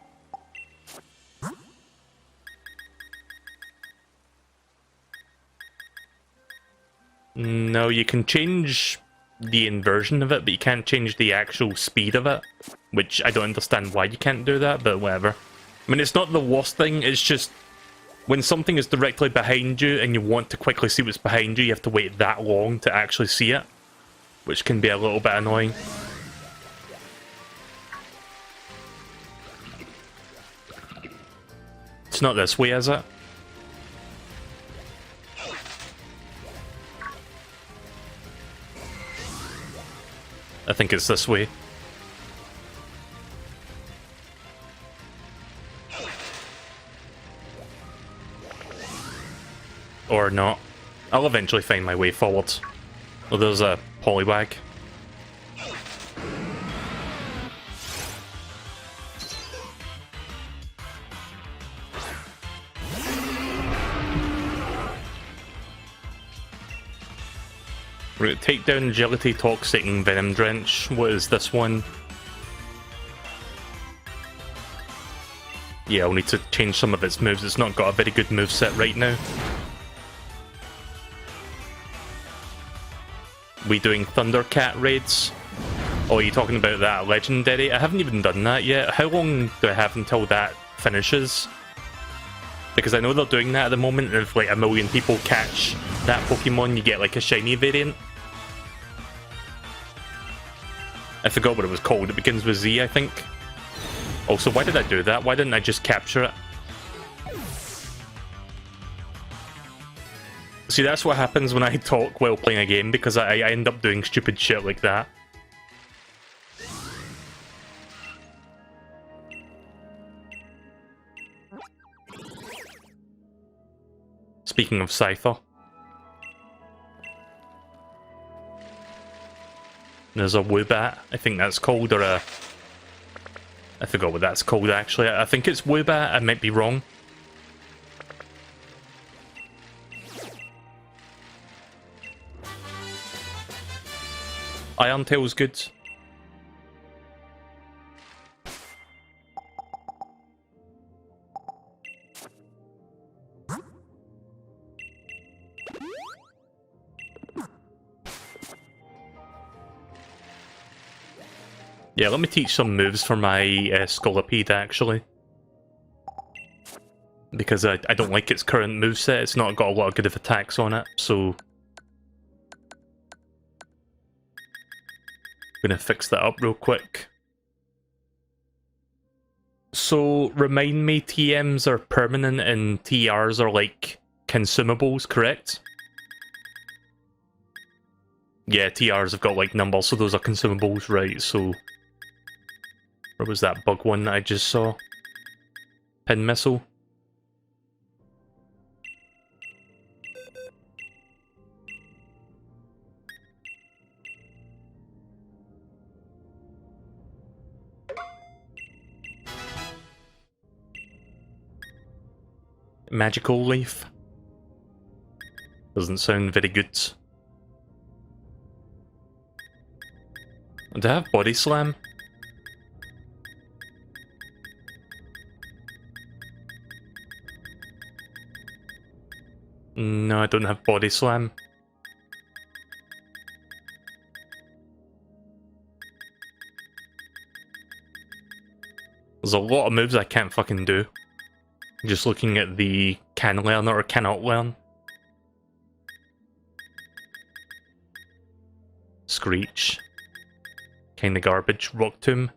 No, you can change the inversion of it, but you can't change the actual speed of it, which I don't understand why you can't do that, but whatever. I mean, it's not the worst thing, it's just when something is directly behind you and you want to quickly see what's behind you, you have to wait that long to actually see it, which can be a little bit annoying. It's not this way, is it? I think it's this way. Or not. I'll eventually find my way forward. Oh, there's a Poliwag. Right, take down Agility, Toxic, and Venom Drench. What is this one? Yeah, I'll need to change some of its moves. It's not got a very good moveset right now. We doing Thundercat raids? Oh, are you talking about that legendary? I haven't even done that yet. How long do I have until that finishes? Because I know they're doing that at the moment, and if like 1 million people catch that Pokemon, you get like a shiny variant. I forgot what it was called. It begins with Z, I think. Also, why did I do that? Why didn't I just capture it? See, that's what happens when I talk while playing a game, because I end up doing stupid shit like that. Speaking of Scyther. There's a Woobat, I think that's called, or a... I forgot what that's called, actually. I think it's Woobat, I might be wrong. Iron Tail's good. Yeah, let me teach some moves for my Scolipede, actually. Because I don't like its current moveset, it's not got a lot of good of attacks on it, so... I'm gonna fix that up real quick. So, remind me, TMs are permanent and TRs are like consumables, correct? Yeah, TRs have got like numbers, so those are consumables, right, so... Where was that bug one that I just saw? Pin missile. Magical Leaf. Doesn't sound very good. Do I have Body Slam? No, I don't have Body Slam. There's a lot of moves I can't fucking do. Just looking at the can learn or cannot learn. Screech. Kinda garbage. Rock Tomb.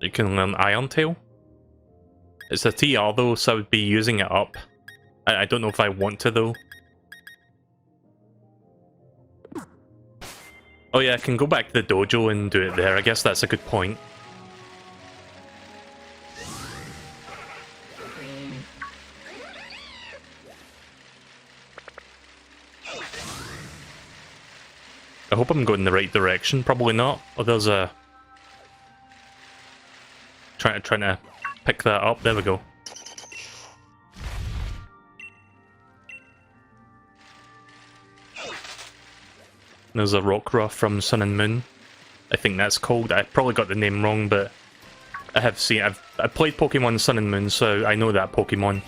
You can learn Iron Tail. It's a TR though, so I would be using it up. I don't know if I want to though. Oh yeah, I can go back to the dojo and do it there. I guess that's a good point. I hope I'm going in the right direction. Probably not. Oh, there's a... Trying to pick that up. There we go. There's a Rockruff from Sun and Moon. I think that's called. I probably got the name wrong, but I have seen. I've played Pokemon Sun and Moon, so I know that Pokemon.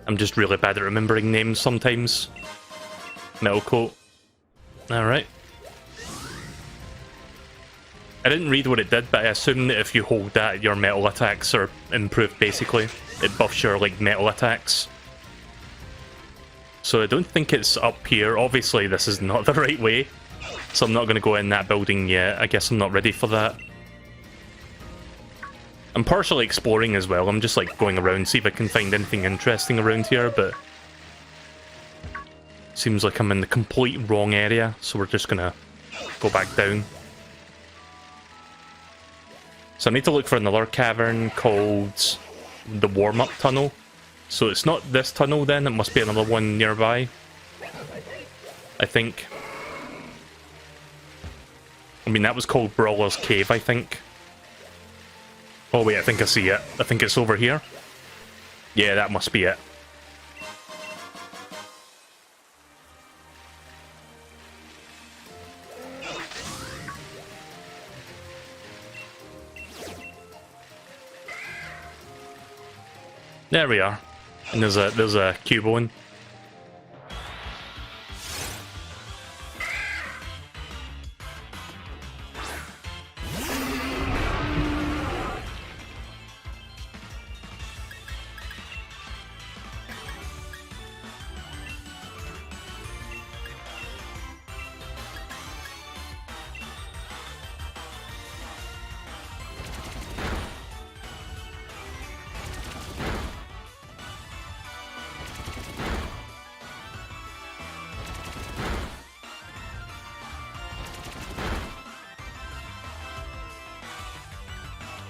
I'm just really bad at remembering names sometimes. Metal Coat. Alright. I didn't read what it did, but I assume that if you hold that, your metal attacks are improved, basically. It buffs your, like, metal attacks. So I don't think it's up here. Obviously, this is not the right way. So I'm not going to go in that building yet. I guess I'm not ready for that. I'm partially exploring as well. I'm just, like, going around, see if I can find anything interesting around here, but... Seems like I'm in the complete wrong area, so we're just going to go back down. So I need to look for another cavern called the warm-up tunnel. So it's not this tunnel then, it must be another one nearby. I think. I mean, that was called Brawler's Cave, I think. Oh wait, I think I see it. I think it's over here. Yeah, that must be it. There we are. And there's a Cubone.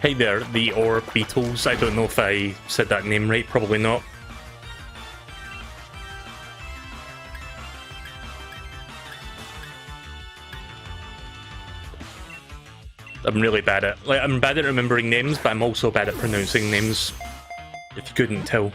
Hey there, the Ore Beetles. I don't know if I said that name right, probably not. I'm really bad at... I'm bad at remembering names, but I'm also bad at pronouncing names, if you couldn't tell.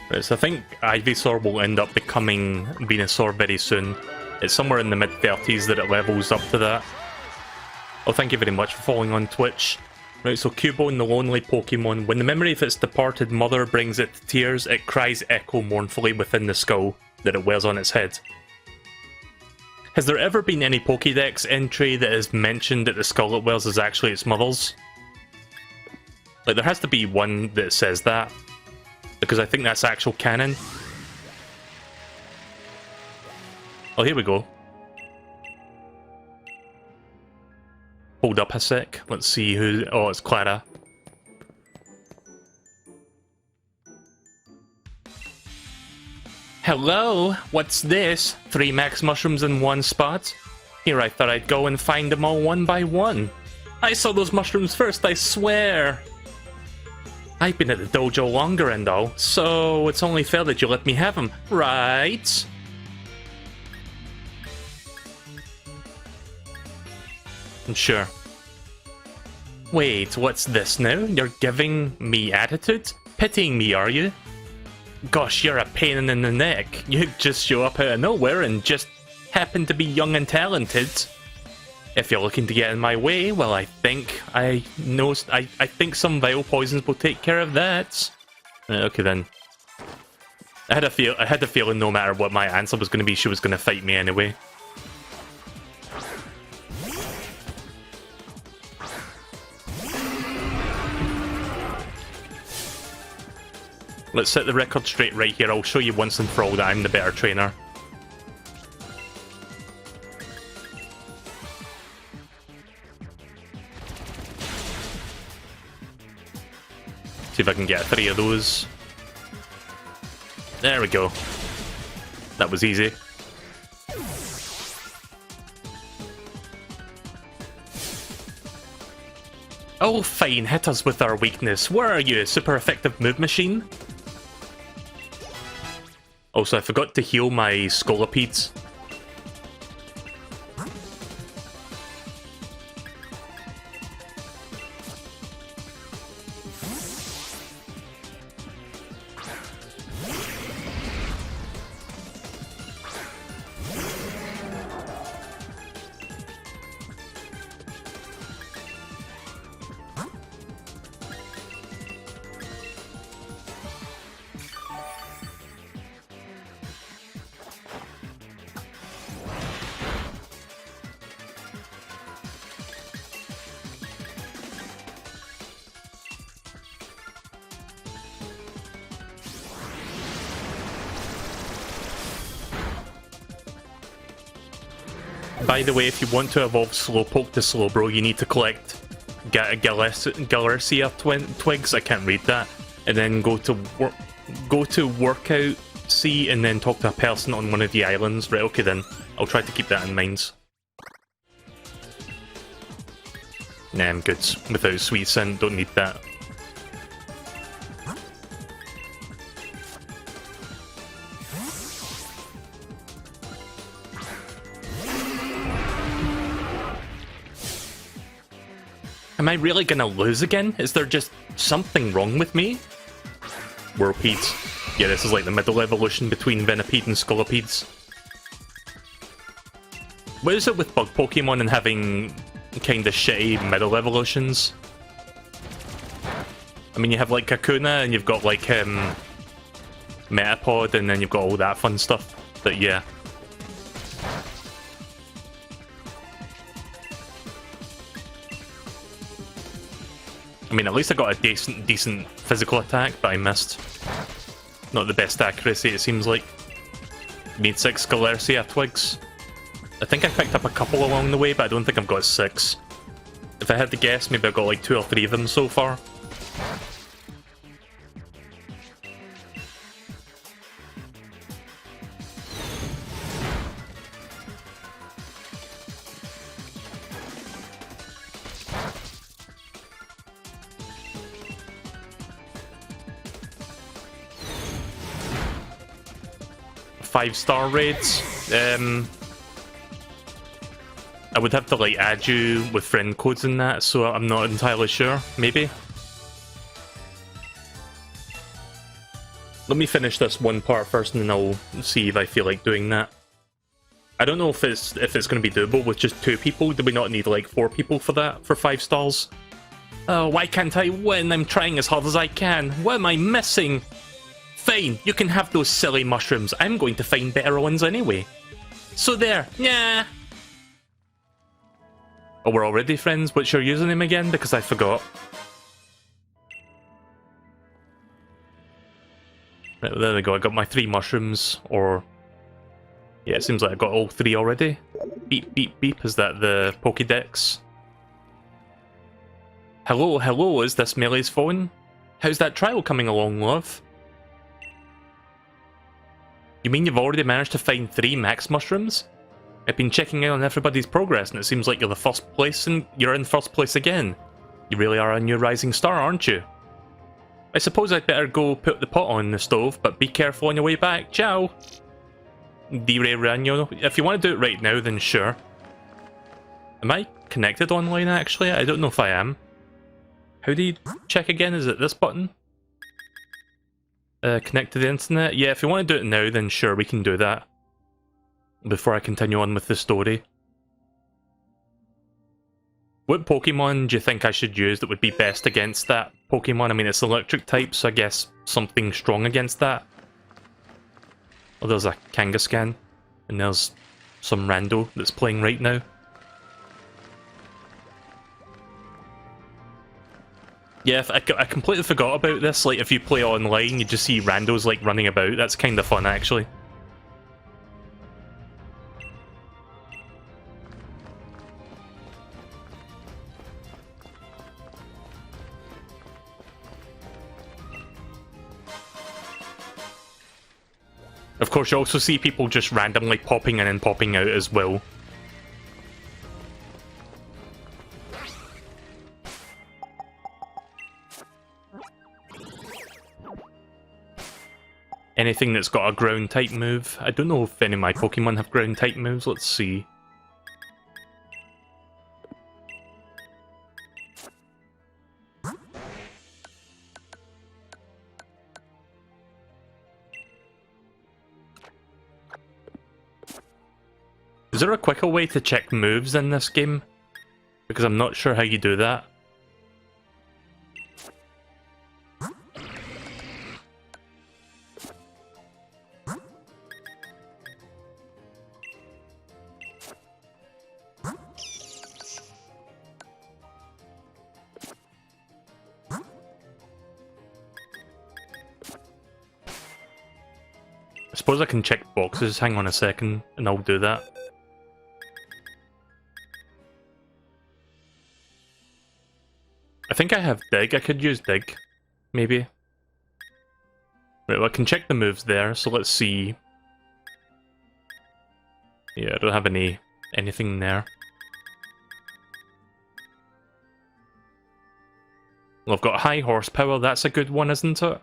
Right, so I think Ivysaur will end up becoming Venusaur very soon. It's somewhere in the mid-30s that it levels up to that. Oh, thank you very much for following on Twitch. Right, so Cubone, the lonely Pokemon. When the memory of its departed mother brings it to tears, it cries echo mournfully within the skull that it wears on its head. Has there ever been any Pokédex entry that has mentioned that the skull it wears is actually its mother's? Like, there has to be one that says that, because I think that's actual canon. Oh, here we go. Hold up a sec. Let's see who... Oh, it's Clara. Hello? What's this? 3 max mushrooms in one spot? Here, I thought I'd go and find them all one by one. I saw those mushrooms first, I swear! I've been at the dojo longer and all, so it's only fair that you let me have them, right? Sure. Wait, what's this now? You're giving me attitude? Pitying me, are you? Gosh, you're a pain in the neck. You just show up out of nowhere and just happen to be young and talented. If you're looking to get in my way, well, I think some vile poisons will take care of that. Okay then. I had a feeling no matter what my answer was going to be, she was going to fight me anyway. Let's set the record straight right here. I'll show you once and for all that I'm the better trainer. See if I can get 3 of those. There we go. That was easy. Oh, fine. Hit us with our weakness. Where are you, a super effective move machine? Also, I forgot to heal my Scolopedes. By the way, if you want to evolve Slowpoke to Slowbro, you need to collect Galaricia twigs. I can't read that. And then go to Workout C, and then talk to a person on one of the islands. Right, okay then. I'll try to keep that in mind. Nah, I'm good. Without Sweet Scent, don't need that. Am I really gonna lose again? Is there just something wrong with me? Whirlipedes. Yeah, this is like the middle evolution between Venipede and Scollipedes. What is it with bug Pokemon and having kind of shitty middle evolutions? I mean, you have like Kakuna and you've got like Metapod and then you've got all that fun stuff. But yeah. I mean, at least I got a decent physical attack, but I missed. Not the best accuracy, it seems like. Need 6 Galercia twigs. I think I picked up a couple along the way, but I don't think I've got 6. If I had to guess, maybe I've got like 2 or 3 of them so far. Five-star raids. I would have to like add you with friend codes and that, so I'm not entirely sure. Maybe. Let me finish this one part first, and then I'll see if I feel like doing that. I don't know if it's going to be doable with just 2 people. Do we not need like 4 people for that for 5 stars? Oh, why can't I win? I'm trying as hard as I can. What am I missing? Fine, you can have those silly mushrooms. I'm going to find better ones anyway. So there, yeah. Oh, we're already friends? What's your username again? Because I forgot. Right, there we go, I got my 3 mushrooms, or... Yeah, it seems like I got all 3 already. Beep, beep, beep, is that the Pokédex? Hello, hello, is this Melee's phone? How's that trial coming along, love? You mean you've already managed to find 3 max mushrooms? I've been checking in on everybody's progress, and it seems like you're you're in first place again. You really are a new rising star, aren't you? I suppose I'd better go put the pot on the stove, but be careful on your way back. Ciao! D-Ray Ranyo. If you want to do it right now, then sure. Am I connected online, actually? I don't know if I am. How do you check again? Is it this button? Connect to the internet? Yeah, if you want to do it now, then sure, we can do that. Before I continue on with the story. What Pokemon do you think I should use that would be best against that Pokemon? I mean, it's electric type, so I guess something strong against that. Oh, there's a Kangaskhan. And there's some rando that's playing right now. Yeah, I completely forgot about this. Like, if you play online, you just see randos, like, running about. That's kind of fun, actually. Of course, you also see people just randomly popping in and popping out as well. Anything that's got a ground type move. I don't know if any of my Pokemon have ground type moves. Let's see. Is there a quicker way to check moves in this game? Because I'm not sure how you do that. I suppose I can check boxes. Hang on a second, and I'll do that. I think I have Dig. I could use Dig. Maybe. Right, well, I can check the moves there, so let's see. Yeah, I don't have anything there. Well, I've got high horsepower. That's a good one, isn't it?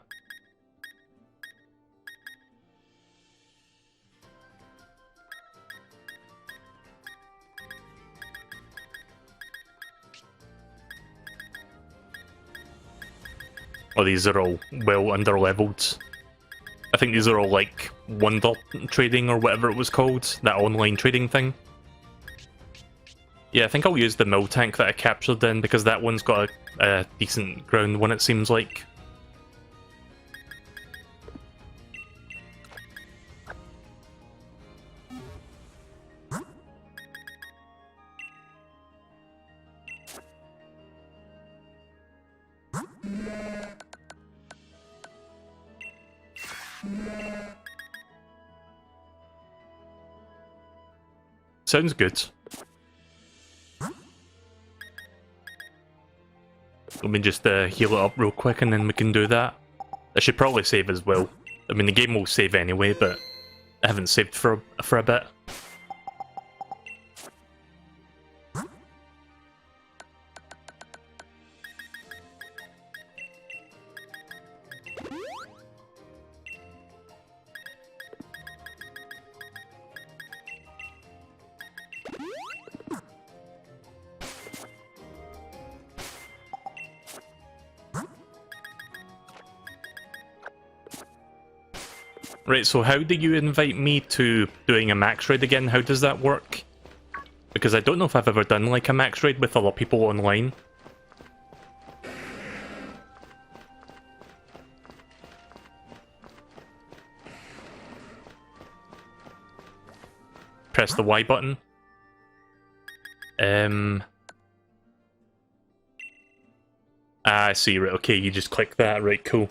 Oh, these are all well under-leveled. I think these are all like Wonder Trading or whatever it was called, that online trading thing. Yeah, I think I'll use the mill tank that I captured then, because that one's got a decent ground one, it seems like. Sounds good. Let me just heal it up real quick and then we can do that. I should probably save as well. I mean, the game will save anyway, but I haven't saved for a bit. Right, so how do you invite me to doing a max raid again? How does that work? Because I don't know if I've ever done like a max raid with other people online. Press the Y button. I see, right, okay, you just click that, right, cool.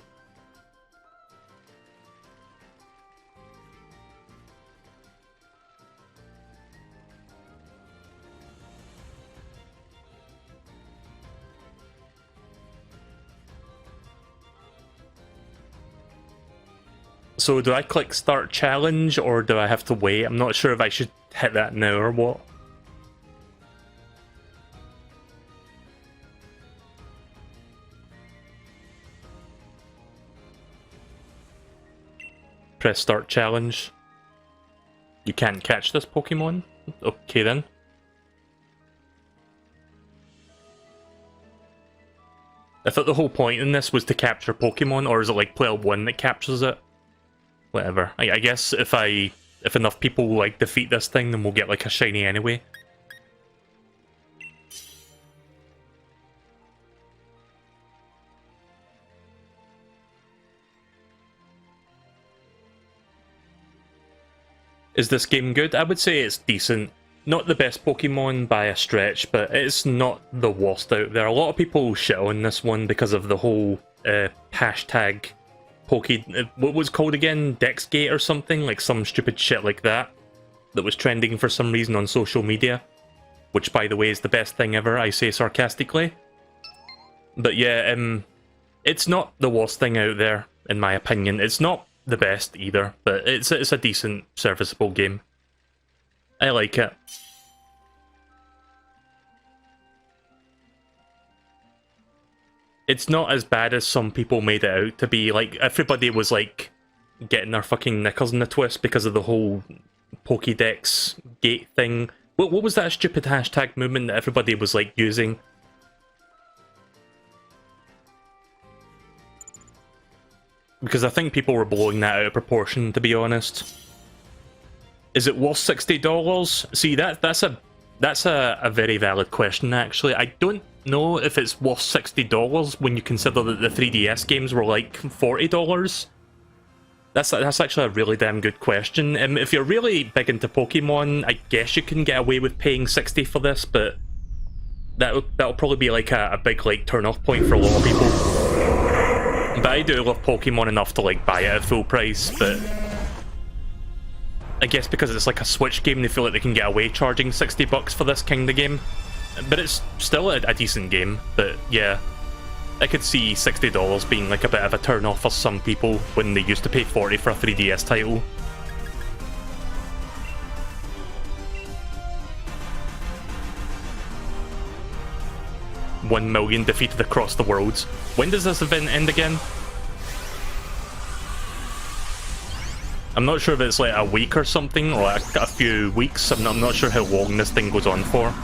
So do I click start challenge or do I have to wait? I'm not sure if I should hit that now or what. Press start challenge. You can't catch this Pokemon? Okay then. I thought the whole point in this was to capture Pokemon, or is it like player 1 that captures it? Whatever. I guess if enough people like defeat this thing, then we'll get like a shiny anyway. Is this game good? I would say it's decent. Not the best Pokemon by a stretch, but it's not the worst out there. A lot of people shit on this one because of the whole hashtag what was it called again? Dexgate or something? Like some stupid shit like that. That was trending for some reason on social media. Which, by the way, is the best thing ever, I say sarcastically. But yeah, it's not the worst thing out there, in my opinion. It's not the best either, but it's a decent, serviceable game. I like it. It's not as bad as some people made it out to be. Like, everybody was like getting their fucking knickers in a twist because of the whole Pokédex gate thing. What was that stupid hashtag movement that everybody was like using? Because I think people were blowing that out of proportion, to be honest. Is it worth $60? See, that's a very valid question, actually. I don't know if it's worth $60 when you consider that the 3DS games were like $40. That's actually a really damn good question. If you're really big into Pokemon, I guess you can get away with paying $60 for this, but that'll probably be like a big like turn-off point for a lot of people. But I do love Pokemon enough to like buy it at full price, but I guess because it's like a Switch game, they feel like they can get away charging $60 for this kind of game. But it's still a decent game, but yeah. I could see $60 being like a bit of a turn-off for some people when they used to pay $40 for a 3DS title. $1 million defeated across the world. When does this event end again? I'm not sure if it's like a week or something, or like a few weeks. I'm not sure how long this thing goes on for.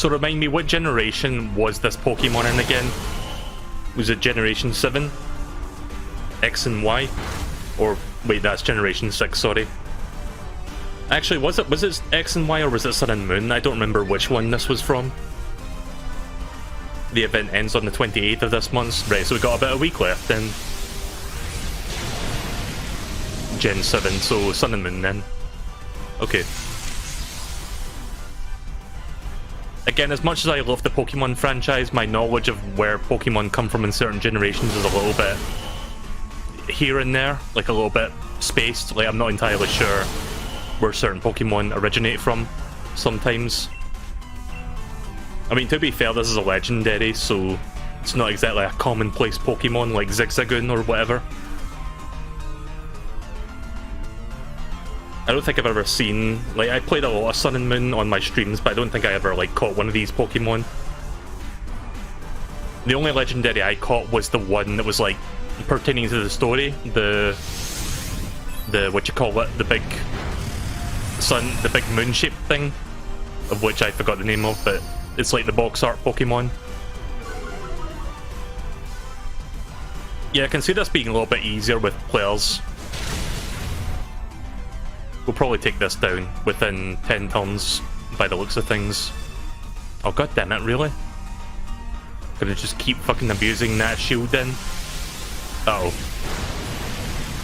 So remind me, what generation was this Pokemon in again? Was it Generation 7? X and Y? Or, wait, that's Generation 6, sorry. Actually, was it X and Y or was it Sun and Moon? I don't remember which one this was from. The event ends on the 28th of this month. Right, so we've got about a week left then. Gen 7, so Sun and Moon then. Okay. Again, as much as I love the Pokemon franchise, my knowledge of where Pokemon come from in certain generations is a little bit here and there, like a little bit spaced. Like, I'm not entirely sure where certain Pokemon originate from sometimes. I mean, to be fair, this is a legendary, so it's not exactly a commonplace Pokemon like Zigzagoon or whatever. I don't think I've ever seen, like, I played a lot of Sun and Moon on my streams, but I don't think I ever, like, caught one of these Pokemon. The only legendary I caught was the one that was, like, pertaining to the story, the what you call it, the big moon-shaped thing, of which I forgot the name of, but it's like the box art Pokemon. Yeah, I can see this being a little bit easier with players. We'll probably take this down within 10 turns, by the looks of things. Oh, god damn it, really? Gonna just keep fucking abusing that shield then? Uh-oh.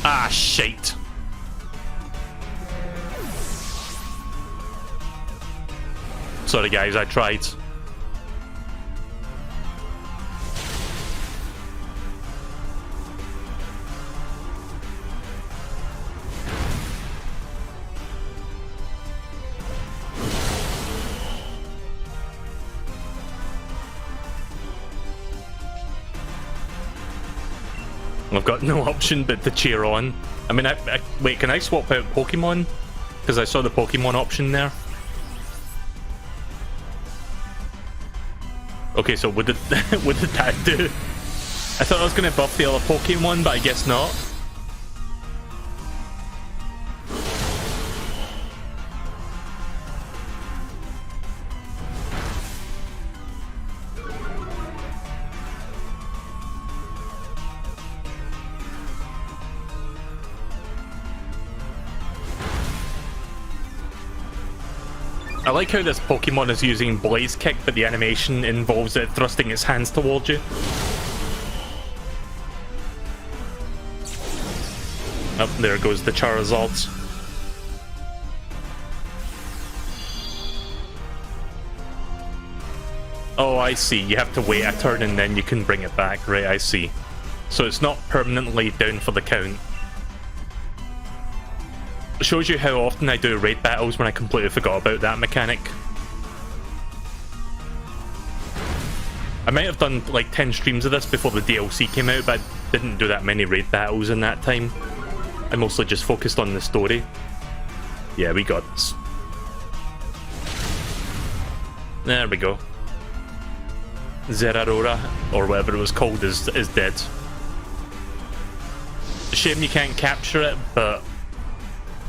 Ah, shite. Sorry guys, I tried. I've got no option but to cheer on. I mean, wait, can I swap out Pokemon? Because I saw the Pokemon option there. Okay, so what did that do? I thought I was going to buff the other Pokemon, but I guess not. I like how this Pokemon is using Blaze Kick, but the animation involves it thrusting its hands towards you. Oh, there goes the Charizard. Oh, I see. You have to wait a turn and then you can bring it back. Right, I see. So it's not permanently down for the count. Shows you how often I do raid battles when I completely forgot about that mechanic. I might have done like 10 streams of this before the DLC came out, but I didn't do that many raid battles in that time. I mostly just focused on the story. Yeah, we got this. There we go. Zeraora, or whatever it was called, is dead. Shame you can't capture it, but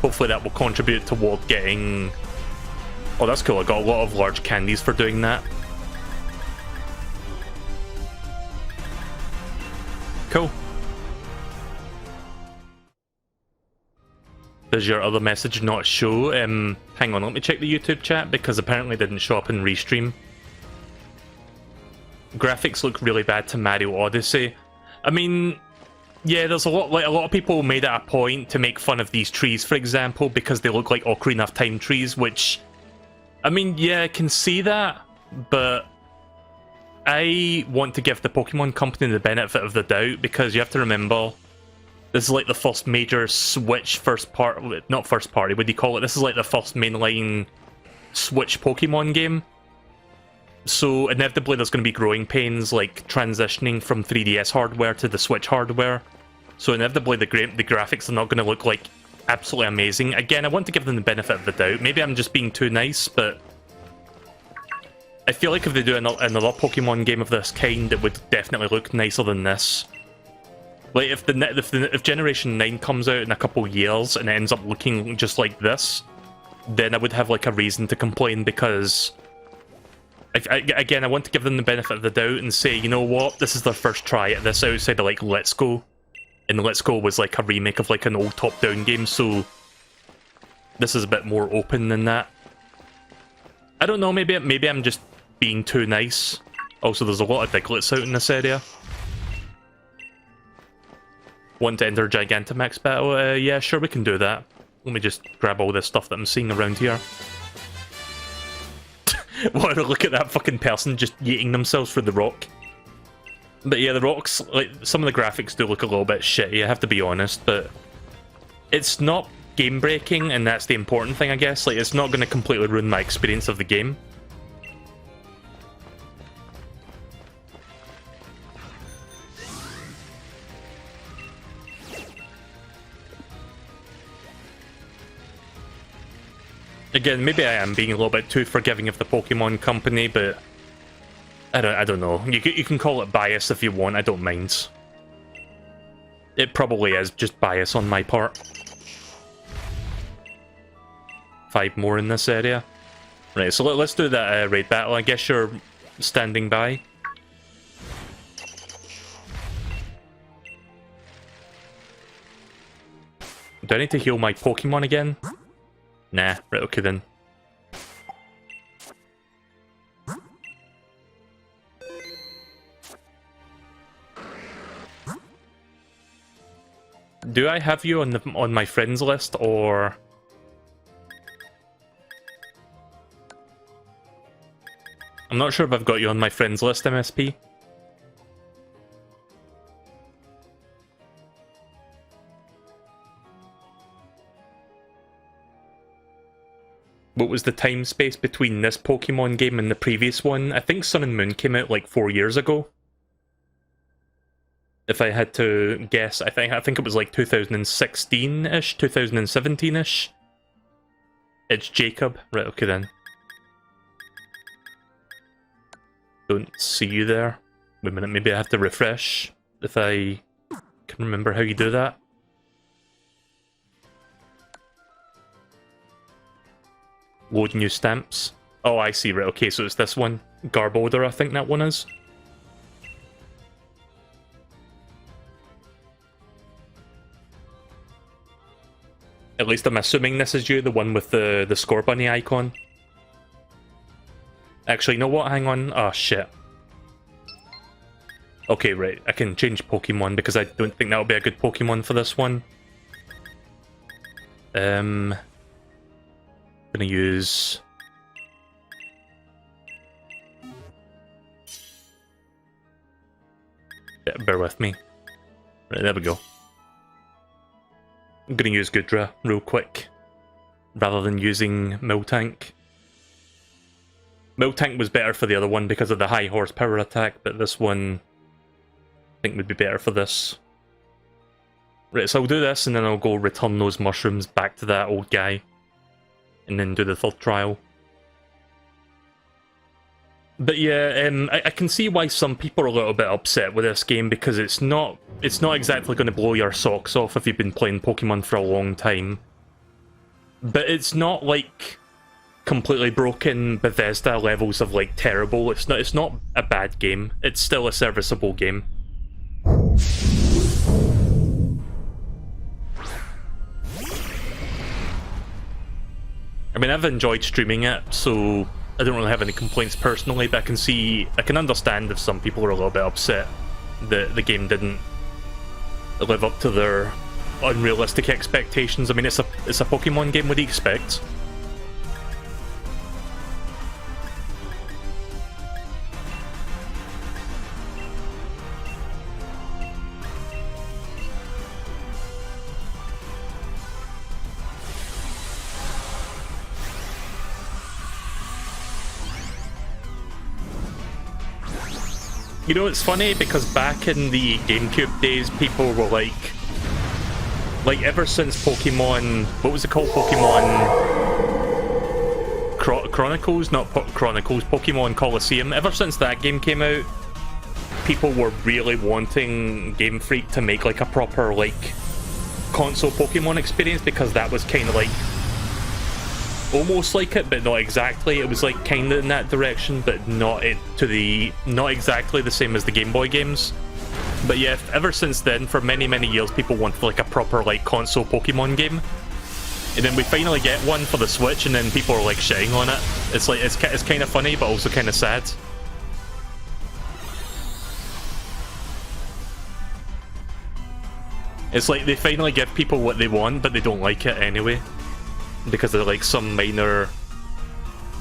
hopefully that will contribute toward getting... Oh, that's cool. I got a lot of large candies for doing that. Cool. Does your other message not show? Hang on, let me check the YouTube chat, because apparently it didn't show up in Restream. Graphics look really bad to Mario Odyssey. I mean... Yeah, there's a lot of people made it a point to make fun of these trees, for example, because they look like Ocarina of Time trees, which, I mean, yeah, I can see that, but I want to give the Pokemon Company the benefit of the doubt, because you have to remember, this is like the first major Switch not first party, what do you call it? This is like the first mainline Switch Pokemon game. So inevitably there's going to be growing pains, like transitioning from 3DS hardware to the Switch hardware. So inevitably the graphics are not going to look like absolutely amazing. Again, I want to give them the benefit of the doubt. Maybe I'm just being too nice, but I feel like if they do another Pokemon game of this kind, it would definitely look nicer than this. Like if Generation 9 comes out in a couple years and it ends up looking just like this, then I would have like a reason to complain, because Again, I want to give them the benefit of the doubt and say, you know what, this is their first try at this outside of like Let's Go, and Let's Go was like a remake of like an old top-down game, so this is a bit more open than that. I don't know, maybe I'm just being too nice. Also, there's a lot of Digletts out in this area. Want to enter Gigantamax battle? Yeah, sure, we can do that. Let me just grab all this stuff that I'm seeing around here. What a look at that fucking person just yeeting themselves through the rock. But yeah, the rocks, like, some of the graphics do look a little bit shitty, I have to be honest, but it's not game-breaking, and that's the important thing, I guess. Like, it's not going to completely ruin my experience of the game. Again, maybe I am being a little bit too forgiving of the Pokemon Company, but I don't know. You can call it bias if you want, I don't mind. It probably is just bias on my part. 5 more in this area. Right, so let's do that raid battle. I guess you're standing by. Do I need to heal my Pokemon again? Nah, right, okay then. Do I have you on my friends list, or... I'm not sure if I've got you on my friends list, MSP. What was the time space between this Pokemon game and the previous one? I think Sun and Moon came out like 4 years ago. If I had to guess, I think it was like 2016-ish, 2017-ish. It's Jacob. Right, okay then. Don't see you there. Wait a minute, maybe I have to refresh if I can remember how you do that. Load new stamps. Oh, I see, right, okay, so it's this one. Garbodor, I think that one is. At least I'm assuming this is you, the one with the Score Bunny icon. Actually, you know what? Hang on. Oh, shit. Okay, right. I can change Pokemon because I don't think that would be a good Pokemon for this one. Gonna use... Yeah, bear with me. Right, there we go. I'm gonna use Goodra real quick, rather than using Miltank. Miltank was better for the other one because of the high horsepower attack, but this one I think would be better for this. Right, so I'll do this and then I'll go return those mushrooms back to that old guy, and then do the third trial. But yeah, I can see why some people are a little bit upset with this game, because it's not exactly going to blow your socks off if you've been playing Pokemon for a long time. But it's not like completely broken Bethesda levels of like terrible. It's not a bad game. It's still a serviceable game. I mean, I've enjoyed streaming it, so I don't really have any complaints personally, but I can understand if some people are a little bit upset that the game didn't live up to their unrealistic expectations. I mean, it's a Pokemon game, what do you expect? You know, it's funny because back in the GameCube days, people were like ever since Pokemon, what was it called? Pokemon Chronicles? Not Chronicles, Pokemon Coliseum. Ever since that game came out, people were really wanting Game Freak to make like a proper like console Pokemon experience, because that was kind of like almost like it, but not exactly. It was like kind of in that direction, but not exactly the same as the Game Boy games. But yeah, ever since then, for many years, people wanted like a proper like console Pokemon game, and then we finally get one for the Switch, and then people are like shitting on it. It's like it's kind of funny, but also kind of sad. It's like they finally give people what they want, but they don't like it anyway, because of like some minor,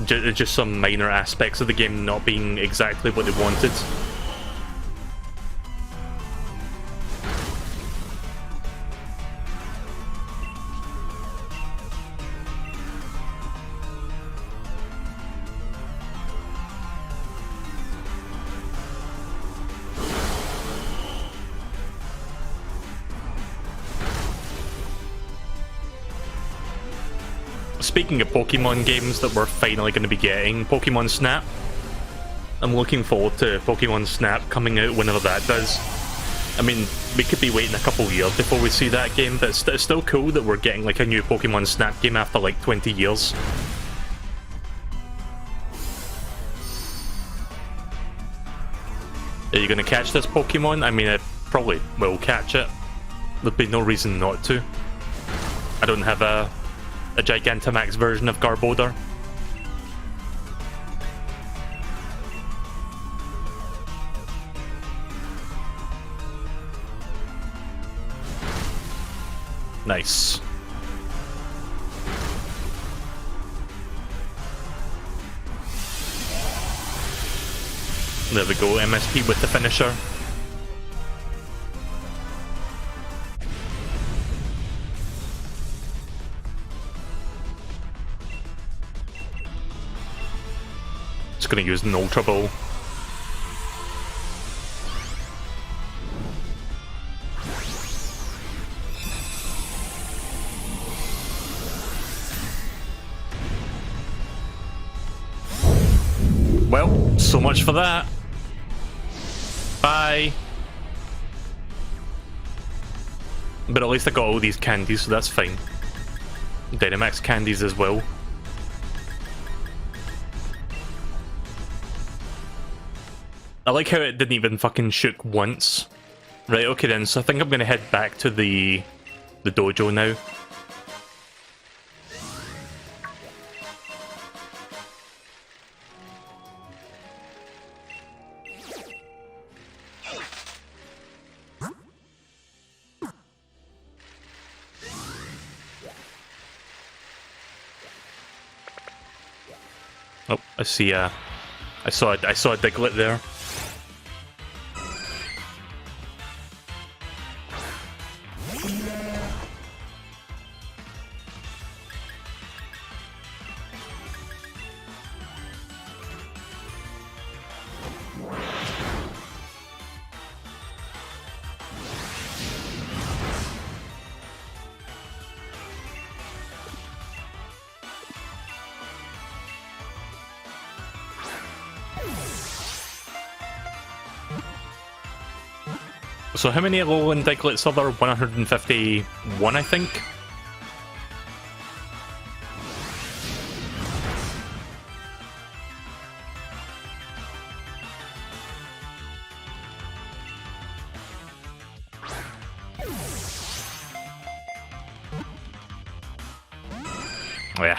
just some minor aspects of the game not being exactly what they wanted. Speaking of Pokemon games that we're finally going to be getting, Pokemon Snap. I'm looking forward to Pokemon Snap coming out whenever that does. I mean, we could be waiting a couple years before we see that game, but it's still cool that we're getting like a new Pokemon Snap game after like 20 years. Are you going to catch this Pokemon? I mean, I probably will catch it. There'd be no reason not to. I don't have a Gigantamax version of Garbodor. Nice. There we go, MSP with the finisher. Just gonna use an Ultra Ball. Well, so much for that. Bye. But at least I got all these candies, so that's fine. Dynamax candies as well. I like how it didn't even fucking shoot once. Right, okay then, so I think I'm gonna head back to the dojo now. Oh, I see. I saw a Diglett there. So how many Alolan Digletts are there? 151, I think? Oh yeah.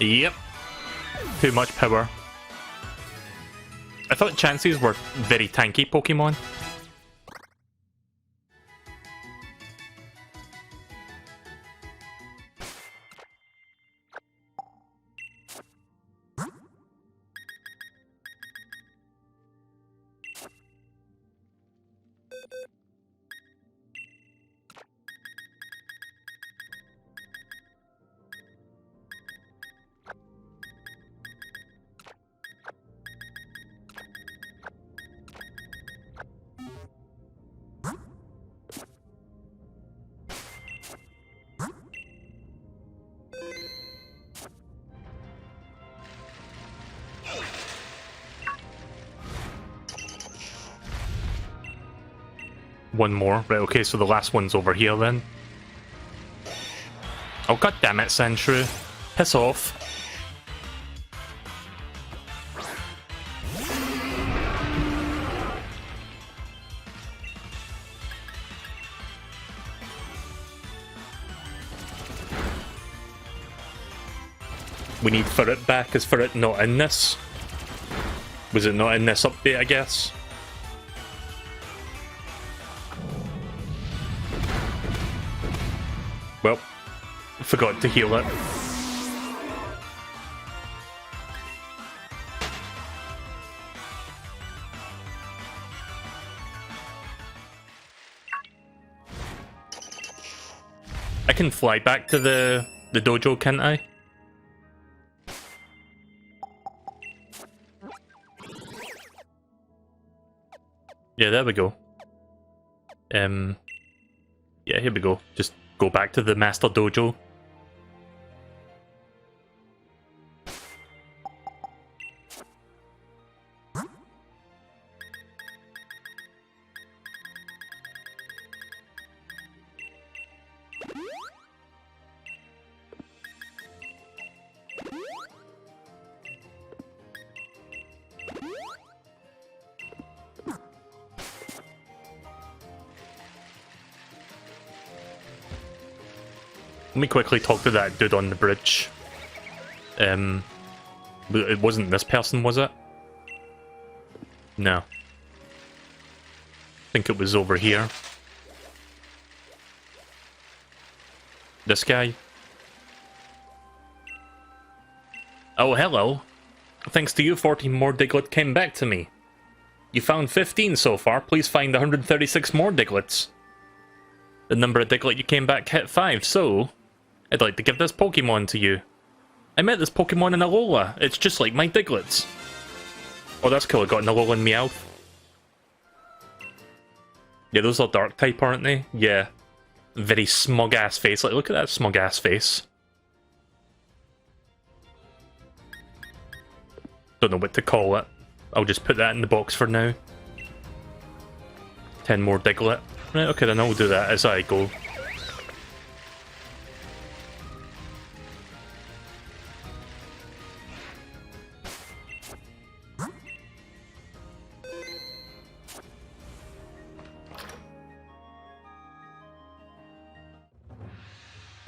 Yep. Too much power. I thought Chanseys were very tanky Pokemon. One more. Right, okay, so the last one's over here then. Oh, god damn it, Sandshrew. Piss off. We need Ferret back. Is Ferret not in this? Was it not in this update, I guess? Well, forgot to heal it. I can fly back to the dojo, can't I? Yeah, there we go. Yeah, here we go. Just go back to the Master Dojo. Let me quickly talk to that dude on the bridge. It wasn't this person, was it? No. I think it was over here. This guy. Oh, hello. Thanks to you, 14 more Diglett came back to me. You found 15 so far. Please find 136 more Diglets. The number of Diglett you came back hit 5, so I'd like to give this Pokemon to you. I met this Pokemon in Alola. It's just like my Diglets. Oh, that's cool. I got an Alola and Meowth. Yeah, those are dark type, aren't they? Yeah. Very smug ass face. Like, look at that smug ass face. Don't know what to call it. I'll just put that in the box for now. 10 more Diglett. Right, okay, then I'll do that as I go.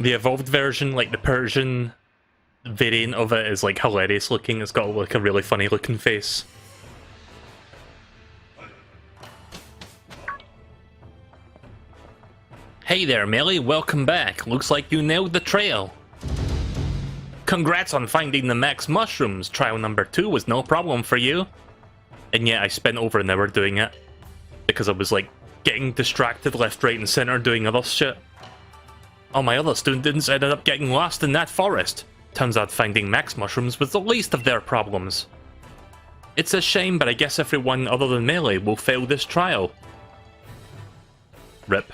The evolved version, like the Persian variant of it, is like hilarious looking. It's got like a really funny looking face. Hey there, Melee, welcome back. Looks like you nailed the trail. Congrats on finding the max mushrooms. Trial number 2 was no problem for you. And yet I spent over an hour doing it. Because I was like getting distracted left, right and center doing other shit. All my other students ended up getting lost in that forest. Turns out finding max mushrooms was the least of their problems. It's a shame, but I guess everyone other than Melee will fail this trial. Rip.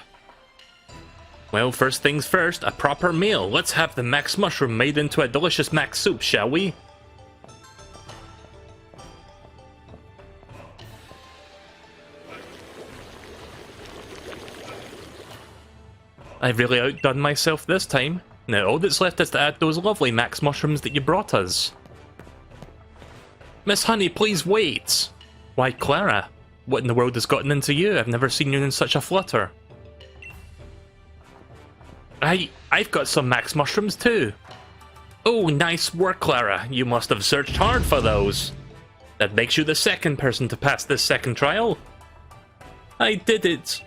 Well, first things first, a proper meal. Let's have the max mushroom made into a delicious max soup, shall we? I've really outdone myself this time. Now all that's left is to add those lovely max mushrooms that you brought us. Miss Honey, please wait! Why, Clara? What in the world has gotten into you? I've never seen you in such a flutter. I've got some max mushrooms too. Oh, nice work, Clara. You must have searched hard for those. That makes you the second person to pass this second trial. I did it.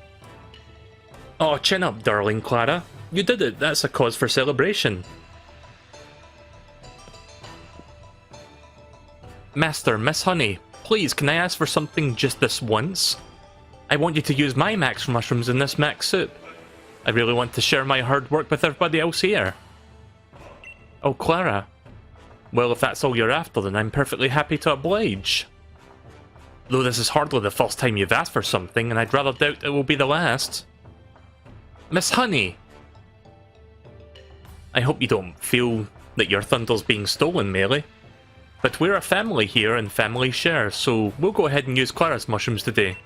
Oh, chin up, darling Clara. You did it. That's a cause for celebration. Master, Miss Honey, please, can I ask for something just this once? I want you to use my max mushrooms in this max soup. I really want to share my hard work with everybody else here. Oh, Clara. Well, if that's all you're after, then I'm perfectly happy to oblige. Though this is hardly the first time you've asked for something, and I'd rather doubt it will be the last. Miss Honey! I hope you don't feel that your thunder's being stolen, Melee. But we're a family here, and family share, so we'll go ahead and use Clara's mushrooms today.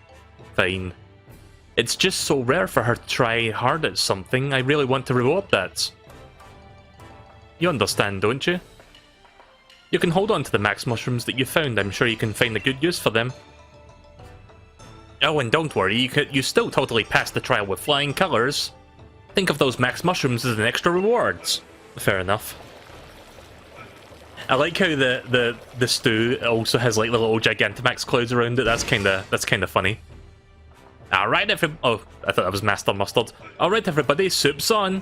Fine. It's just so rare for her to try hard at something. I really want to reward that. You understand, don't you? You can hold on to the max mushrooms that you found. I'm sure you can find a good use for them. Oh, and don't worry, you still totally passed the trial with flying colours. Think of those max mushrooms as an extra rewards. Fair enough. I like how the stew also has like the little Gigantamax clouds around it. That's kinda funny. Alright, oh, I thought that was Master Mustard. Alright, everybody, soup's on.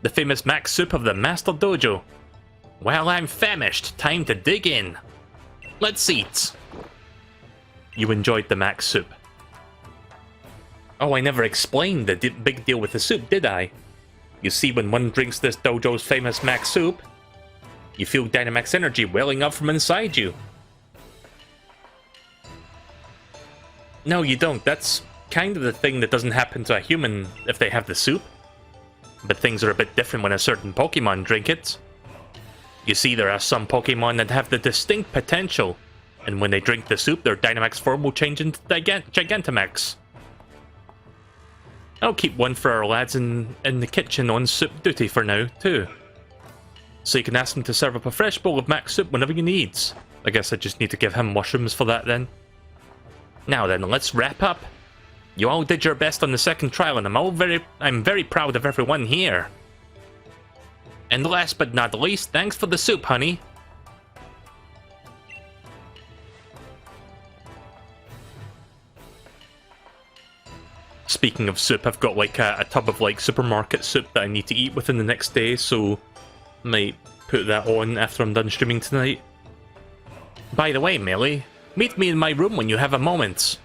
The famous max soup of the Master Dojo. Well, I'm famished. Time to dig in. Let's eat. You enjoyed the max soup. Oh, I never explained the big deal with the soup, did I? You see, when one drinks this dojo's famous max soup, you feel Dynamax energy welling up from inside you. No, you don't. That's kind of the thing that doesn't happen to a human if they have the soup. But things are a bit different when a certain Pokemon drink it. You see, there are some Pokemon that have the distinct potential, and when they drink the soup, their Dynamax form will change into Gigantamax. I'll keep one for our lads in the kitchen on soup duty for now, too. So you can ask him to serve up a fresh bowl of max soup whenever you need. I guess I just need to give him mushrooms for that then. Now then, let's wrap up. You all did your best on the second trial, and I'm very proud of everyone here. And last but not least, thanks for the soup, honey. Speaking of soup, I've got like a tub of like supermarket soup that I need to eat within the next day, so might put that on after I'm done streaming tonight. By the way, Melee, meet me in my room when you have a moment.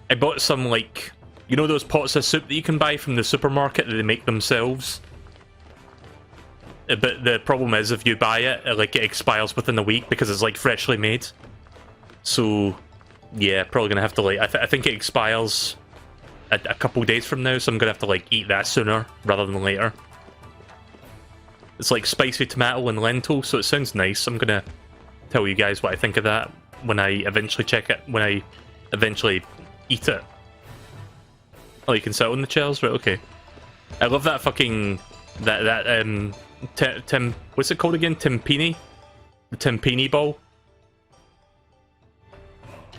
I bought some, like, you know those pots of soup that you can buy from the supermarket that they make themselves? But the problem is, if you buy it, it expires within a week because it's, like, freshly made. So, yeah, probably gonna have to, like, I think it expires a couple days from now, so I'm gonna have to, like, eat that sooner rather than later. It's like spicy tomato and lentil, so it sounds nice. I'm gonna tell you guys what I think of that when I eventually check it, when I eventually eat it. Oh, you can sit on the chairs? Right, okay. I love that fucking... what's it called again? Tempini? The Tempini ball?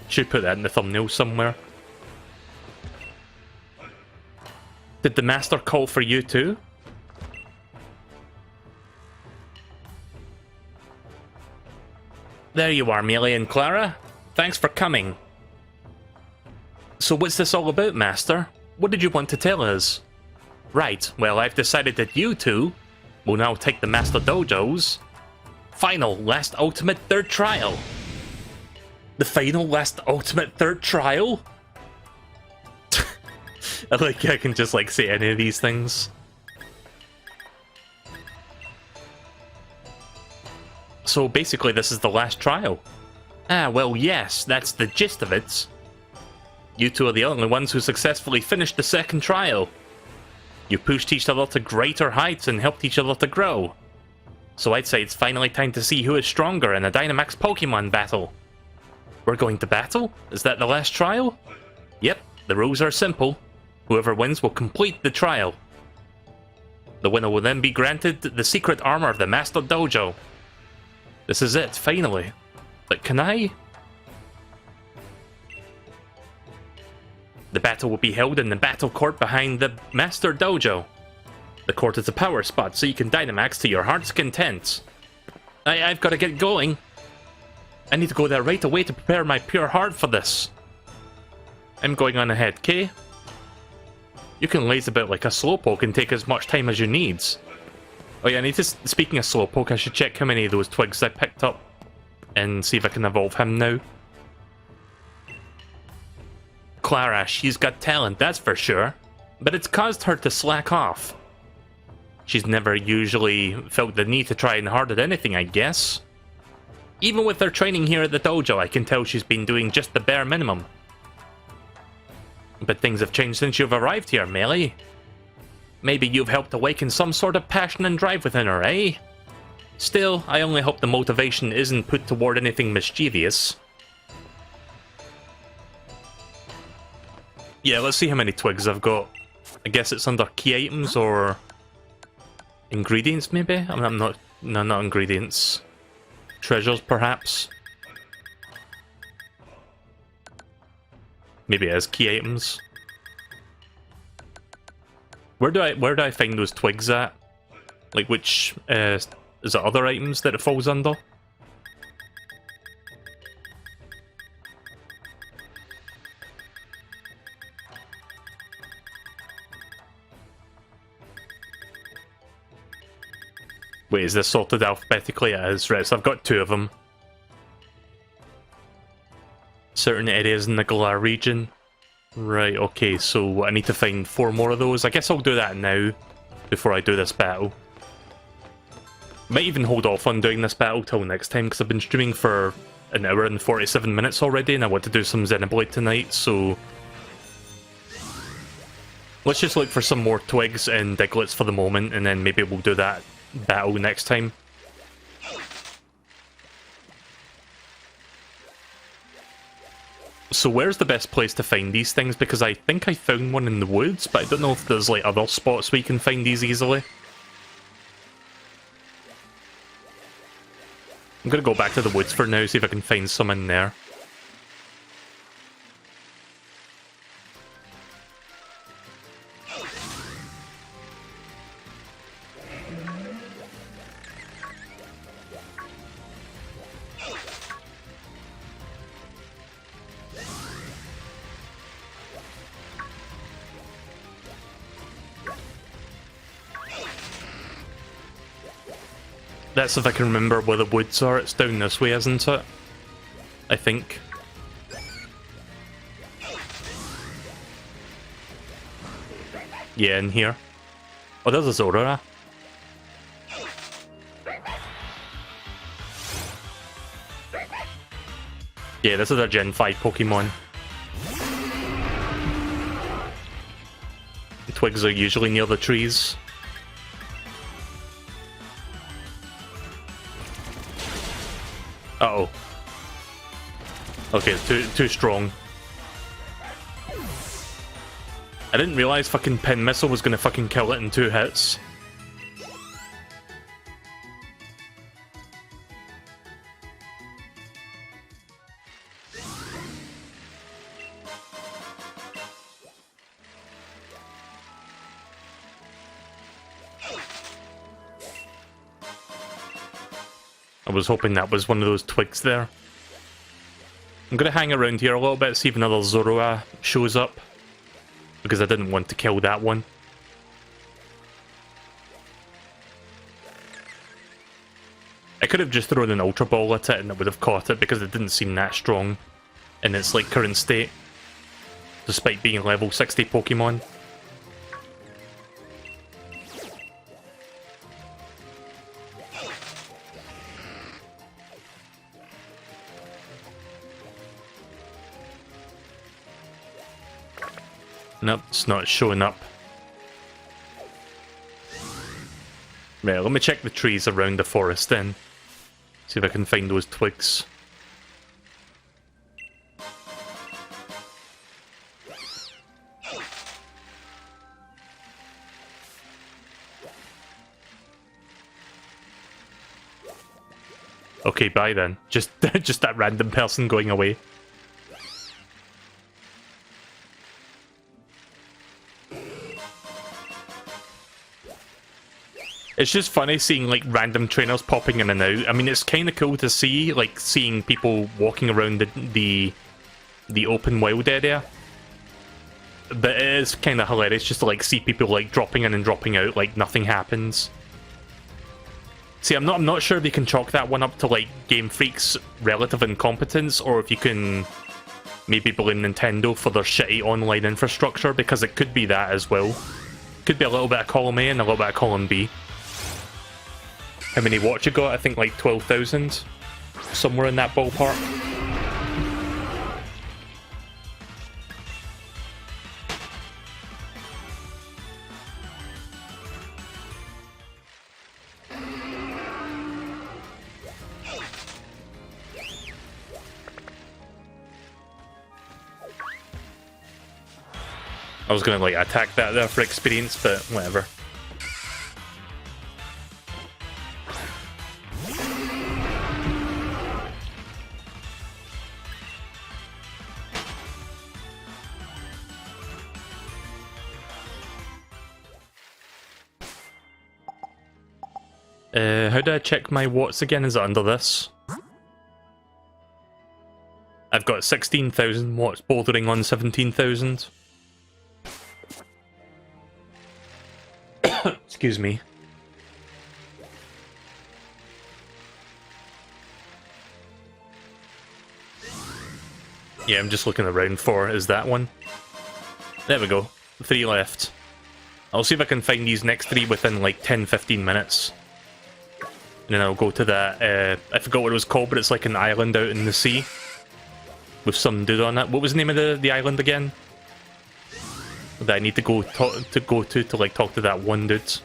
Should put that in the thumbnail somewhere. Did the master call for you too? There you are, Melee and Clara. Thanks for coming. So what's this all about, Master? What did you want to tell us? Right, well, I've decided that you two will now take the Master Dojo's final, last, ultimate third trial. The final, last, ultimate third trial? I can just, like, say any of these things. So basically this is the last trial. Ah, well, yes, that's the gist of it. You two are the only ones who successfully finished the second trial. You pushed each other to greater heights and helped each other to grow. So I'd say it's finally time to see who is stronger in a Dynamax Pokemon battle. We're going to battle? Is that the last trial? Yep, the rules are simple. Whoever wins will complete the trial. The winner will then be granted the secret armor of the Master Dojo. This is it, finally. But can I? The battle will be held in the battle court behind the Master Dojo. The court is a power spot, so you can Dynamax to your heart's content. I've got to get going. I need to go there right away to prepare my pure heart for this. I'm going on ahead, Kay? You can laze about like a Slowpoke and take as much time as you need. Oh yeah, I need to, speaking of Slowpoke, I should check how many of those twigs I picked up and see if I can evolve him now. Clara, she's got talent, that's for sure, but it's caused her to slack off. She's never usually felt the need to try and hard at anything, I guess. Even with her training here at the dojo, I can tell she's been doing just the bare minimum. But things have changed since you've arrived here, Melee. Maybe you've helped awaken some sort of passion and drive within her, eh? Still, I only hope the motivation isn't put toward anything mischievous. Yeah, let's see how many twigs I've got. I guess it's under key items or ingredients, maybe? I mean, I'm not... No, not ingredients. Treasures, perhaps? Maybe it is key items. Where do I find those twigs at? Like, which... is it other items that it falls under? Wait, is this sorted alphabetically? It is, right, so I've got 2 of them. Certain areas in the Galar region. Right, okay, so I need to find 4 more of those. I guess I'll do that now, before I do this battle. Might even hold off on doing this battle till next time, because I've been streaming for an hour and 47 minutes already, and I want to do some Xenoblade tonight, so... Let's just look for some more twigs and Digletts for the moment, and then maybe we'll do that battle next time. So where's the best place to find these things? Because I think I found one in the woods, but I don't know if there's like other spots where you can find these easily. I'm gonna go back to the woods for now, see if I can find some in there. That's if I can remember where the woods are. It's down this way, isn't it? I think. Yeah, in here. Oh, there's a Zorora. Yeah, this is a Gen 5 Pokemon. The twigs are usually near the trees. Uh-oh. Okay, it's too strong. I didn't realise fucking Pin Missile was gonna fucking kill it in 2 hits. I was hoping that was one of those twigs there. I'm gonna hang around here a little bit, see if another Zorua shows up. Because I didn't want to kill that one. I could have just thrown an Ultra Ball at it and it would have caught it because it didn't seem that strong in its like current state. Despite being level 60 Pokemon. Nope, it's not showing up. Right, let me check the trees around the forest then. See if I can find those twigs. Okay, bye then. Just that random person going away. It's just funny seeing, like, random trainers popping in and out. I mean, it's kind of cool to see, like, seeing people walking around the open wild area. But it is kind of hilarious just to, like, see people, like, dropping in and dropping out, like, nothing happens. See, I'm not sure if you can chalk that one up to, like, Game Freak's relative incompetence, or if you can maybe blame Nintendo for their shitty online infrastructure, because it could be that as well. Could be a little bit of column A and a little bit of column B. How many watch you got? I think like 12,000. Somewhere in that ballpark. I was gonna like attack that there for experience, but whatever. How do I check my watts again? Is it under this? I've got 16,000 watts bordering on 17,000. Excuse me. Yeah, I'm just looking around for, is that one? There we go. 3 left. I'll see if I can find these next 3 within like 10-15 minutes. And then I'll go to that, I forgot what it was called, but it's like an island out in the sea. With some dude on it. What was the name of the island again? That I need to go to like talk to that one dude.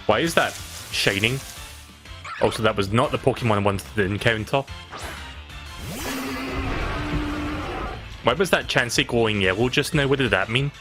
Why is that shining? Also, that was not the Pokemon I wanted to encounter. Why was that Chansey glowing yellow just now? What did that mean?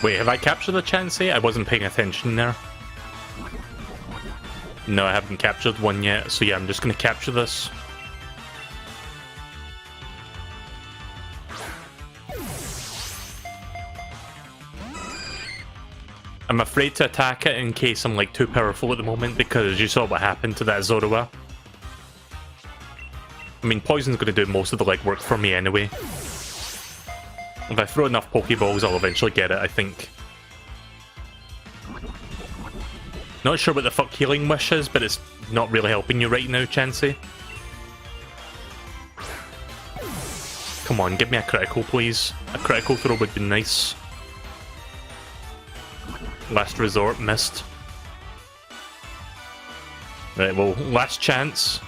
Wait, have I captured the Chansey? I wasn't paying attention there. No, I haven't captured one yet, so yeah, I'm just gonna capture this. I'm afraid to attack it in case I'm like too powerful at the moment, because you saw what happened to that Zorua. I mean, Poison's gonna do most of the legwork for me anyway. If I throw enough Pokeballs, I'll eventually get it, I think. Not sure what the fuck Healing Wish is, but it's not really helping you right now, Chansey. Come on, give me a critical, please. A critical throw would be nice. Last resort, missed. Right, well, last chance.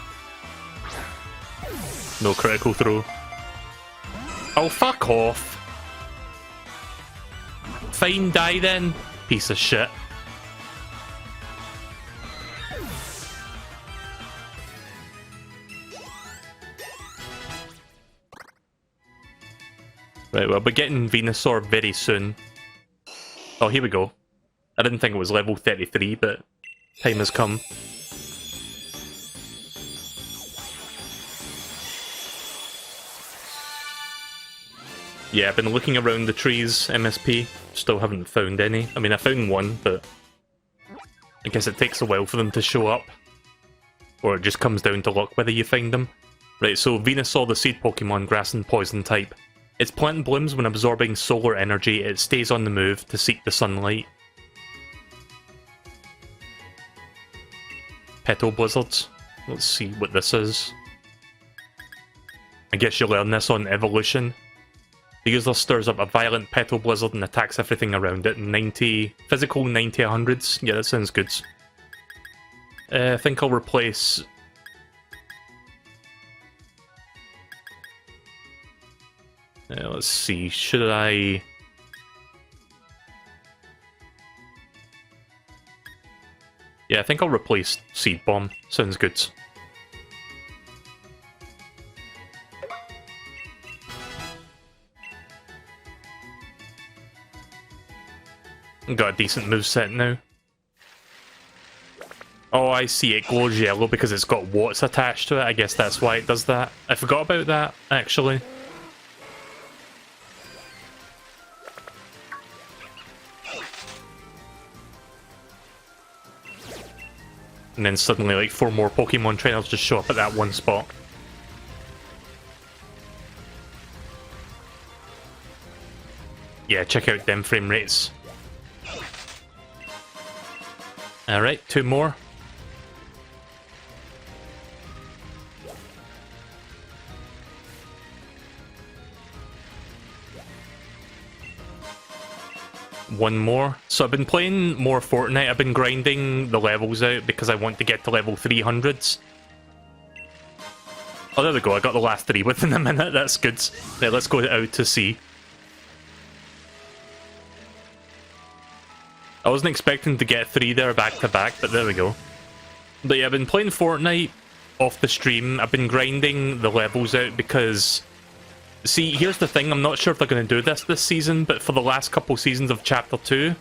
No critical throw. Oh, fuck off. Fine, die then, piece of shit. Right, well, we're getting Venusaur very soon. Oh, here we go. I didn't think it was level 33, but time has come. Yeah, I've been looking around the trees, MSP. Still haven't found any. I mean, I found one, but I guess it takes a while for them to show up. Or it just comes down to luck whether you find them. Right, so Venusaur, the seed Pokemon, grass and poison type. Its plant blooms when absorbing solar energy. It stays on the move to seek the sunlight. Petal Blizzards. Let's see what this is. I guess you learn this on Evolution. The user stirs up a violent Petal Blizzard and attacks everything around it. 90... Physical 90 100s. Yeah, that sounds good. I think I'll replace... let's see, should I... Yeah, I think I'll replace Seed Bomb. Sounds good. Got a decent moveset now. Oh, I see, it glows yellow because it's got watts attached to it. I guess that's why it does that. I forgot about that, actually. And then suddenly, like, 4 more Pokemon trainers just show up at that one spot. Yeah, check out them frame rates. Alright, 2 more. One more. So I've been playing more Fortnite. I've been grinding the levels out because I want to get to level 300s. Oh, there we go. I got the last 3 within a minute. That's good. Right, let's go out to sea. I wasn't expecting to get 3 there back to back, but there we go. But yeah, I've been playing Fortnite off the stream. I've been grinding the levels out because... See, here's the thing, I'm not sure if they're going to do this season, but for the last couple seasons of Chapter 2...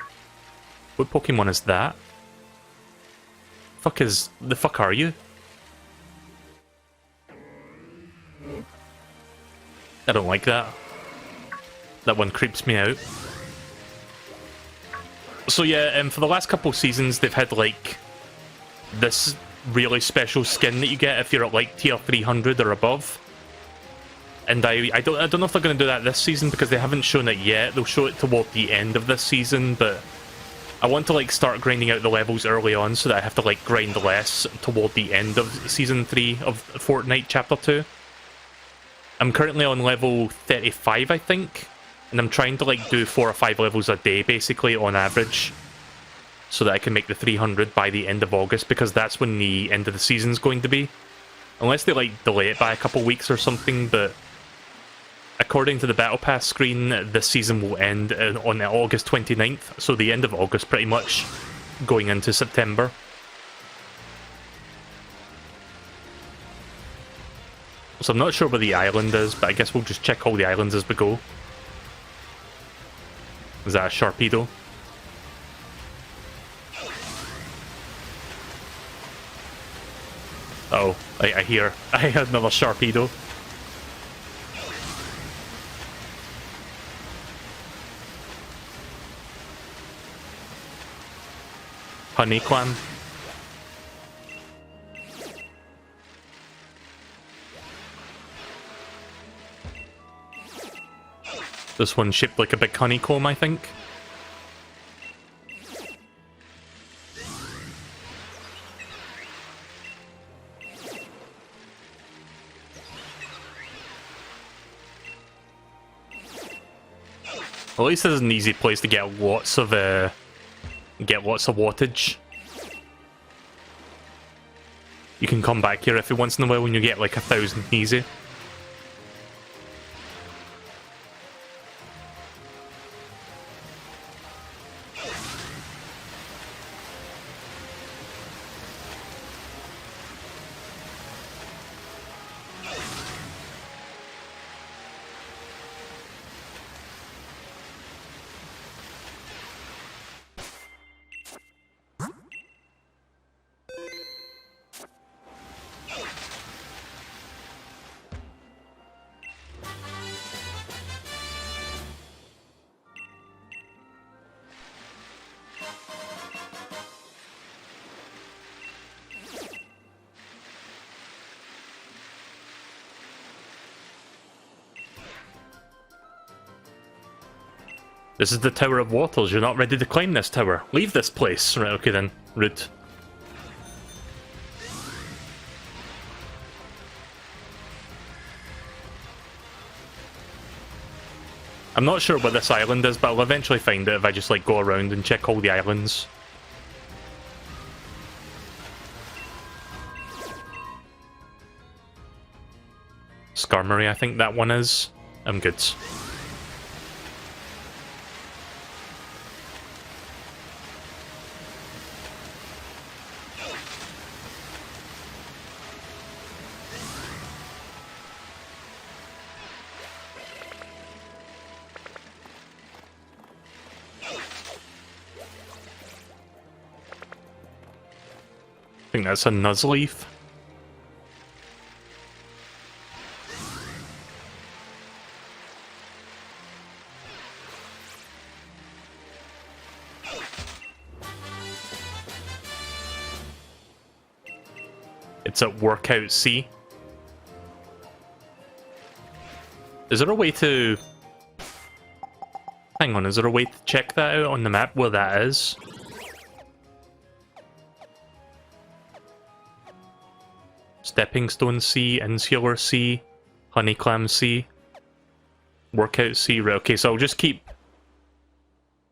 What Pokemon is that? The fuck are you? I don't like that. That one creeps me out. So yeah, for the last couple seasons, they've had, like, this really special skin that you get if you're at, like, tier 300 or above. And I don't know if they're going to do that this season because they haven't shown it yet. They'll show it toward the end of this season, but I want to, like, start grinding out the levels early on so that I have to, like, grind less toward the end of Season 3 of Fortnite Chapter 2. I'm currently on level 35, I think, and I'm trying to, like, do 4 or 5 levels a day, basically, on average, so that I can make the 300 by the end of August, because that's when the end of the season's going to be. Unless they, like, delay it by a couple weeks or something, but... According to the Battle Pass screen, this season will end on August 29th, so the end of August pretty much, going into September. So I'm not sure where the island is, but I guess we'll just check all the islands as we go. Is that a Sharpedo? Oh, I hear. I had another Sharpedo. Honeyclam. This one's shaped like a big honeycomb, I think. Well, at least this is an easy place to get lots of wattage. You can come back here every once in a while when you get like 1,000 easy. This is the Tower of Waters. You're not ready to climb this tower. Leave this place. Right, okay then. Rude. I'm not sure what this island is, but I'll eventually find it if I just like go around and check all the islands. Skarmory, I think that one is. I'm good. think that's a Nuzleaf. It's at Workout C. Is there a way to... Hang on, is there a way to check that out on the map where that is? Stepping Stone C, Insular C, Honeyclam C, Workout C. Right, okay, so I'll just keep...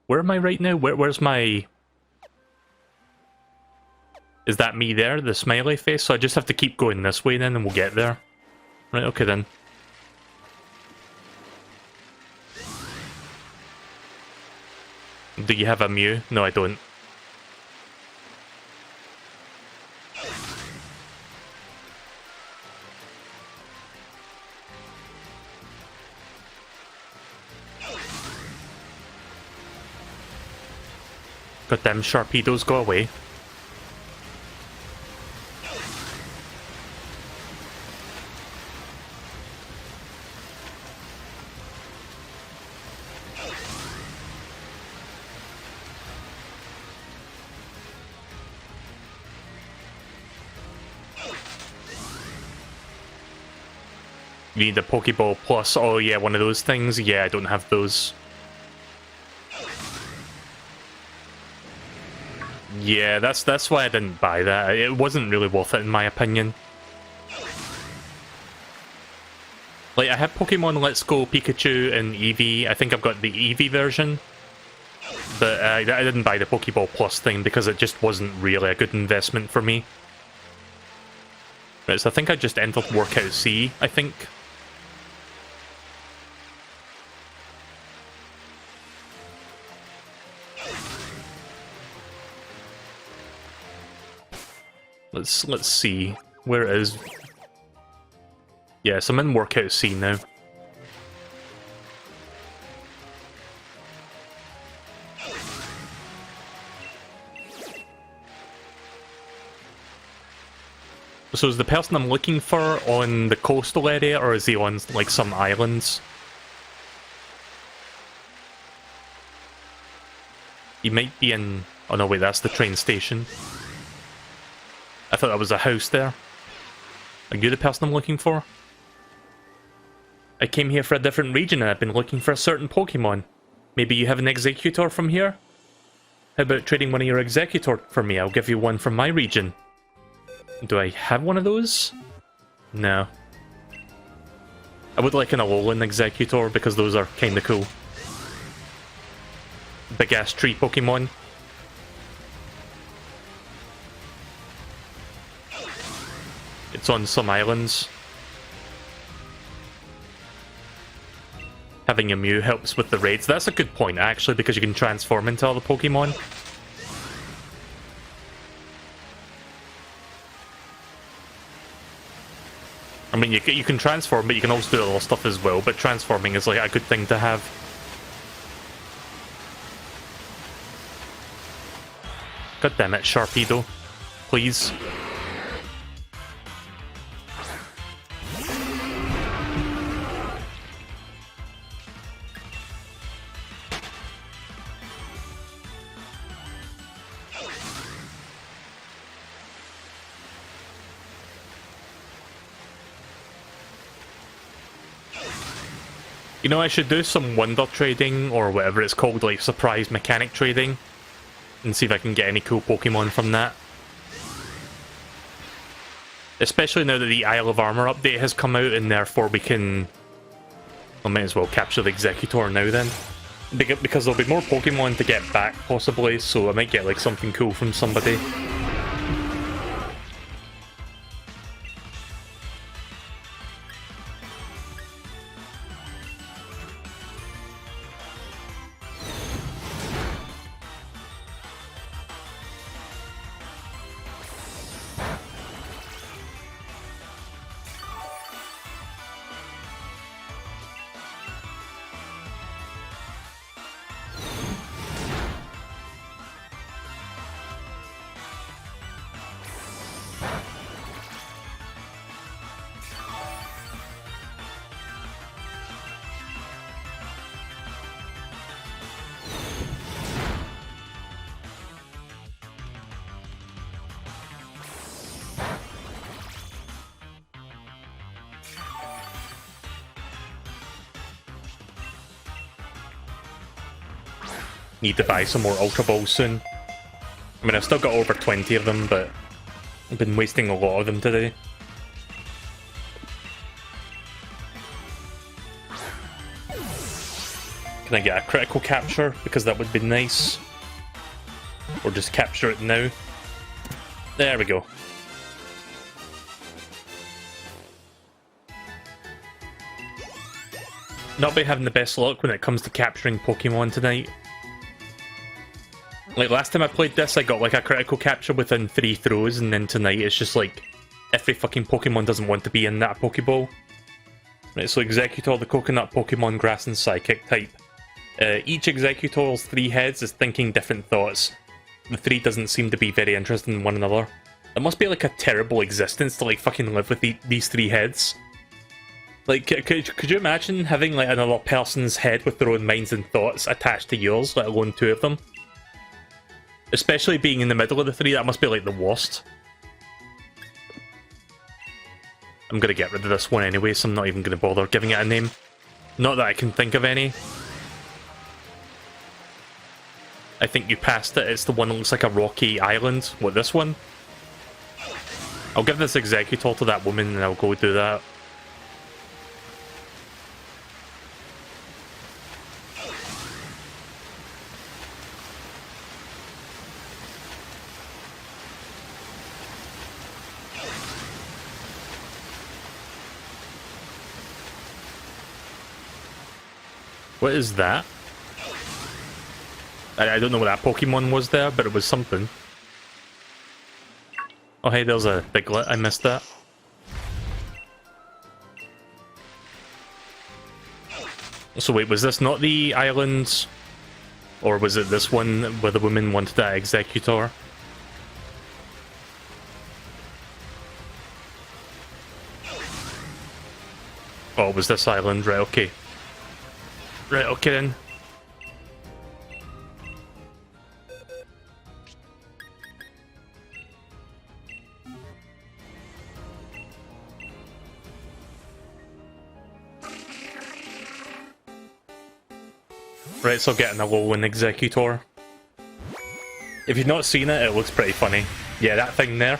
Where am I right now? Where's my... Is that me there? The smiley face? So I just have to keep going this way then and we'll get there. Right, okay then. Do you have a Mew? No, I don't. Goddamn Sharpedos, go away. You need a Pokeball Plus. Oh yeah, one of those things. Yeah, I don't have those. Yeah, that's why I didn't buy that. It wasn't really worth it in my opinion. Like, I had Pokemon Let's Go Pikachu and Eevee. I think I've got the Eevee version. But I didn't buy the Pokeball Plus thing because it just wasn't really a good investment for me. Right, so I think I just entered Workout C, I think. Let's see. Where it is? Yes, I'm in Workout C now. So is the person I'm looking for on the coastal area, or is he on, like, some islands? He might be in... Oh no, wait, that's the train station. I thought that was a house there. Are you the person I'm looking for? I came here for a different region and I've been looking for a certain Pokemon. Maybe you have an Executor from here? How about trading one of your Executor for me? I'll give you one from my region. Do I have one of those? No. I would like an Alolan Executor because those are kinda cool. Big ass tree Pokemon. It's on some islands. Having a Mew helps with the raids. That's a good point, actually, because you can transform into other Pokemon. I mean, you can transform, but you can also do other stuff as well, but transforming is, like, a good thing to have. God damn it, Sharpedo. Please. You know, I should do some wonder trading, or whatever it's called, like surprise mechanic trading, and see if I can get any cool Pokemon from that. Especially now that the Isle of Armor update has come out, and therefore we can... I might as well capture the Executor now then. Because there'll be more Pokemon to get back, possibly, so I might get like something cool from somebody. need to buy some more Ultra Balls soon. I mean, I've still got over 20 of them, but I've been wasting a lot of them today. Can I get a critical capture? Because that would be nice. Or just capture it now. There we go. Not been having the best luck when it comes to capturing Pokemon tonight. Like last time I played this, I got like a critical capture within 3 throws, and then tonight it's just like every fucking Pokemon doesn't want to be in that Pokeball. Right, so Executor, the Coconut Pokemon, Grass and Psychic type. Each Executor's 3 heads is thinking different thoughts. The 3 doesn't seem to be very interested in one another. It must be like a terrible existence to like fucking live with these 3 heads. Like, could you imagine having like another person's head with their own minds and thoughts attached to yours, let alone 2 of them? Especially being in the middle of the 3, that must be like the worst. I'm gonna get rid of this one anyway, so I'm not even gonna bother giving it a name. Not that I can think of any. I think you passed it, it's the one that looks like a rocky island. What, this one? I'll give this Executor to that woman and I'll go do that. What is that? I don't know what that Pokemon was there, but it was something. Oh hey, there's a Diglett, I missed that. So wait, was this not the island? Or was it this one where the woman wanted that Executor? Oh, it was this island, right, okay. Right, okay then. Right, so getting a low-end Executor. If you've not seen it, it looks pretty funny. Yeah, that thing there.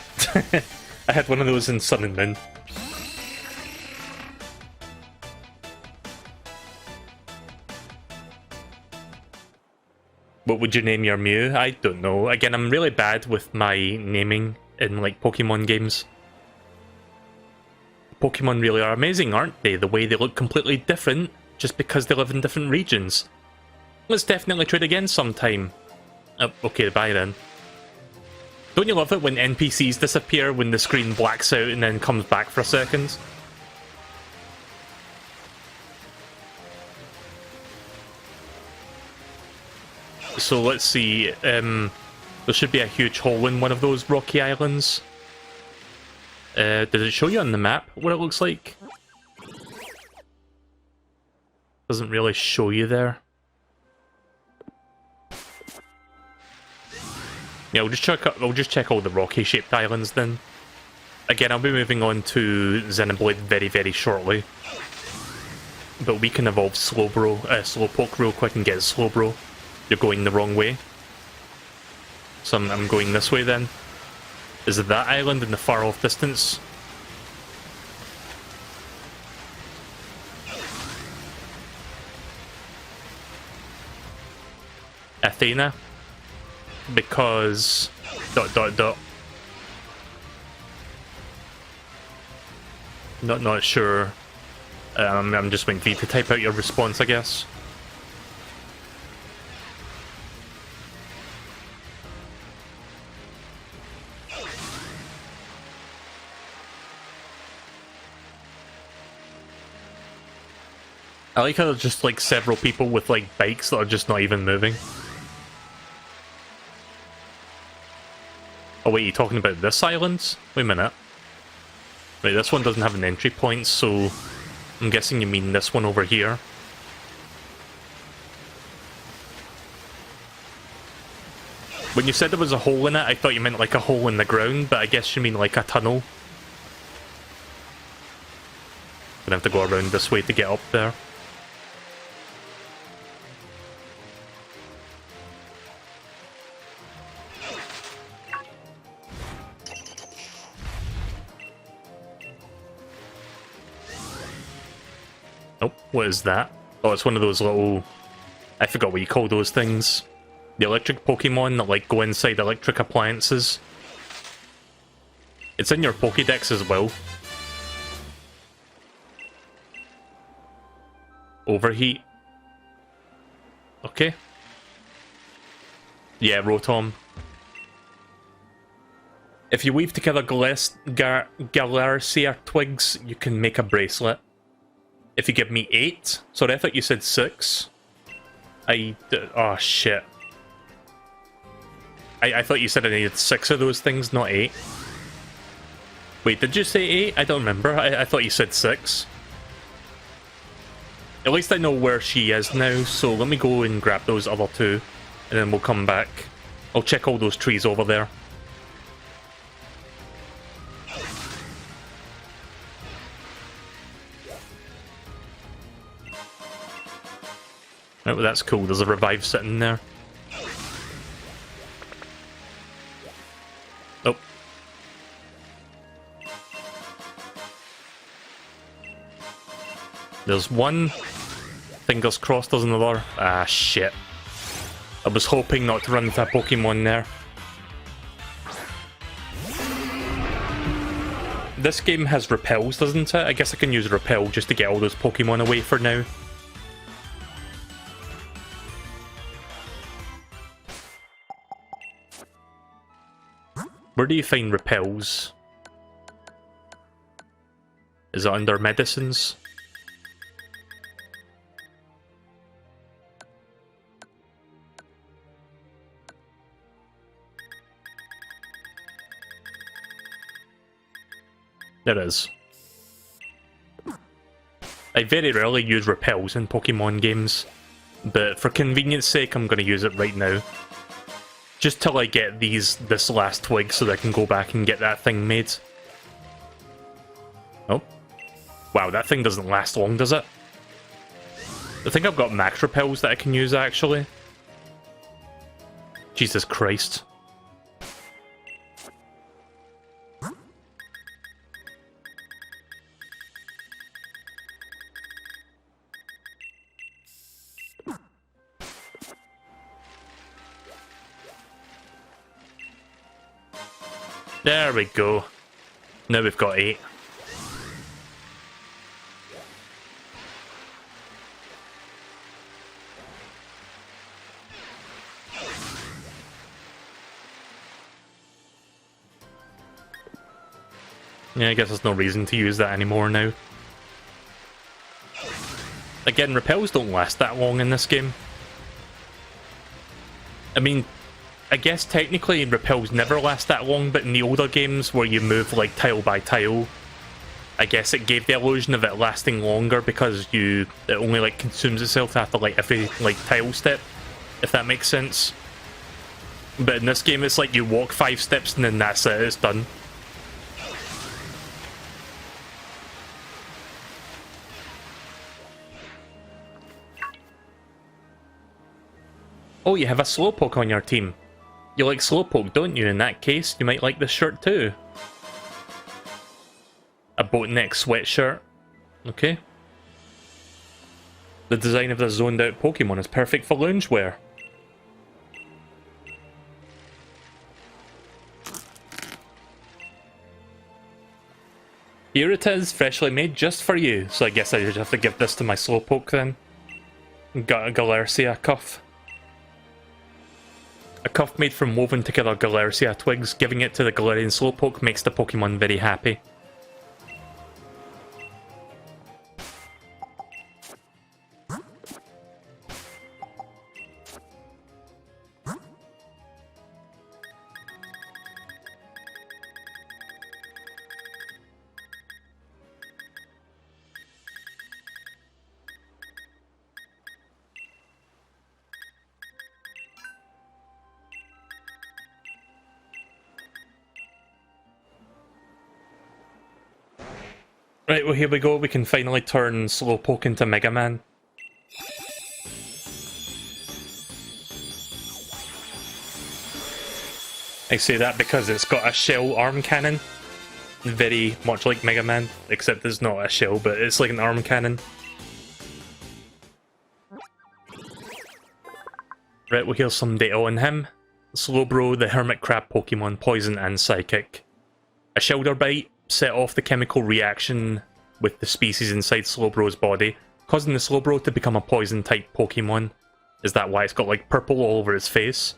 I had one of those in Sun and Moon. What would you name your Mew? I don't know. Again, I'm really bad with my naming in like Pokemon games. Pokemon really are amazing, aren't they? The way they look completely different just because they live in different regions. Let's definitely try it again sometime. Oh, okay, bye then. Don't you love it when NPCs disappear when the screen blacks out and then comes back for a second? So let's see, there should be a huge hole in one of those rocky islands. Did it show you on the map what it looks like? Doesn't really show you there. Yeah, we'll just check all the rocky-shaped islands then. Again, I'll be moving on to Xenoblade very, very shortly. But we can evolve Slowpoke real quick and get Slowbro. You're going the wrong way. So I'm going this way then. Is it that island in the far off distance? Athena? Because... ... Not sure. I'm just waiting for you to type out your response, I guess. I like how there's just like several people with like bikes that are just not even moving. Oh wait, you're talking about this island? Wait a minute. Wait, this one doesn't have an entry point, so I'm guessing you mean this one over here. When you said there was a hole in it, I thought you meant like a hole in the ground, but I guess you mean like a tunnel. Gonna have to go around this way to get up there. Oh, what is that? Oh, it's one of those little... I forgot what you call those things. The electric Pokemon that, like, go inside electric appliances. It's in your Pokédex as well. Overheat. Okay. Yeah, Rotom. If you weave together Galarcia twigs, you can make a bracelet. If you give me 8... Sorry, I thought you said 6. Oh, shit. I thought you said I needed 6 of those things, not 8. Wait, did you say 8? I don't remember. I thought you said 6. At least I know where she is now, so let me go and grab those other 2, and then we'll come back. I'll check all those trees over there. Oh, that's cool. There's a revive sitting there. Oh. There's one. Fingers crossed there's another. Ah, shit. I was hoping not to run into a Pokemon there. This game has repels, doesn't it? I guess I can use repel just to get all those Pokemon away for now. Where do you find repels? Is it under medicines? There is. I very rarely use repels in Pokemon games, but for convenience sake I'm going to use it right now. Just till I get this last twig so that I can go back and get that thing made. Oh. Wow, that thing doesn't last long, does it? I think I've got max repels that I can use, actually. Jesus Christ. There we go. Now we've got 8. Yeah, I guess there's no reason to use that anymore now. Again, repels don't last that long in this game. I mean, I guess technically repels never last that long, but in the older games where you move like tile by tile, I guess it gave the illusion of it lasting longer because it only like consumes itself after like every like tile step, if that makes sense. But in this game it's like you walk 5 steps and then that's it, it's done. Oh, you have a Slowpoke on your team. You like Slowpoke, don't you? In that case, you might like this shirt too. A boatneck sweatshirt. Okay. The design of the zoned out Pokemon is perfect for loungewear. Here it is, freshly made just for you. So I guess I just have to give this to my Slowpoke then. Got a Galarcia cuff. A cuff made from woven together Galarcia twigs. Giving it to the Galarian Slowpoke makes the Pokemon very happy. Right, well here we go, we can finally turn Slowpoke into Mega Man. I say that because it's got a shell arm cannon. Very much like Mega Man, except it's not a shell, but it's like an arm cannon. Right, well here's some data on him. Slowbro, the hermit crab Pokemon, poison and psychic. A shoulder bite set off the chemical reaction with the species inside Slowbro's body, causing the Slowbro to become a poison type Pokemon. Is that why it's got like purple all over its face?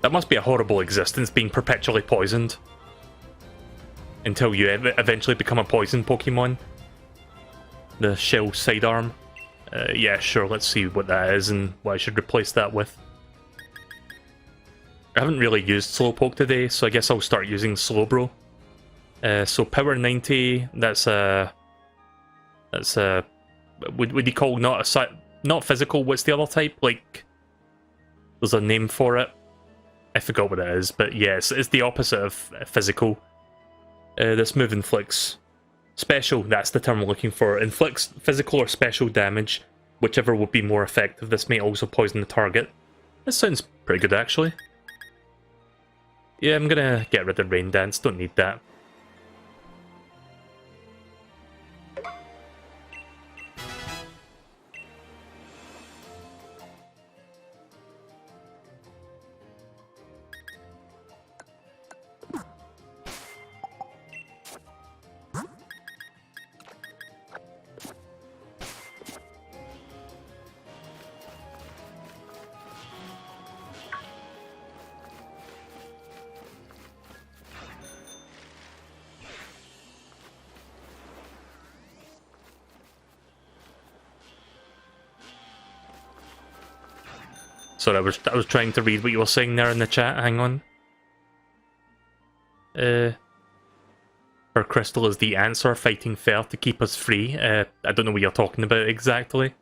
That must be a horrible existence, being perpetually poisoned. Until you eventually become a poison Pokemon. The shell sidearm. Yeah, sure, let's see what that is and what I should replace that with. I haven't really used Slowpoke today, so I guess I'll start using Slowbro. So power 90, that's a... Would you call not physical, what's the other type? Like, there's a name for it. I forgot what it is, but yes, it's the opposite of physical. This move inflicts special, that's the term we're looking for. Inflicts physical or special damage, whichever would be more effective. This may also poison the target. This sounds pretty good, actually. Yeah, I'm gonna get rid of Rain Dance, don't need that. Sorry, I was trying to read what you were saying there in the chat, hang on. Her crystal is the answer, fighting fair to keep us free. I don't know what you're talking about exactly.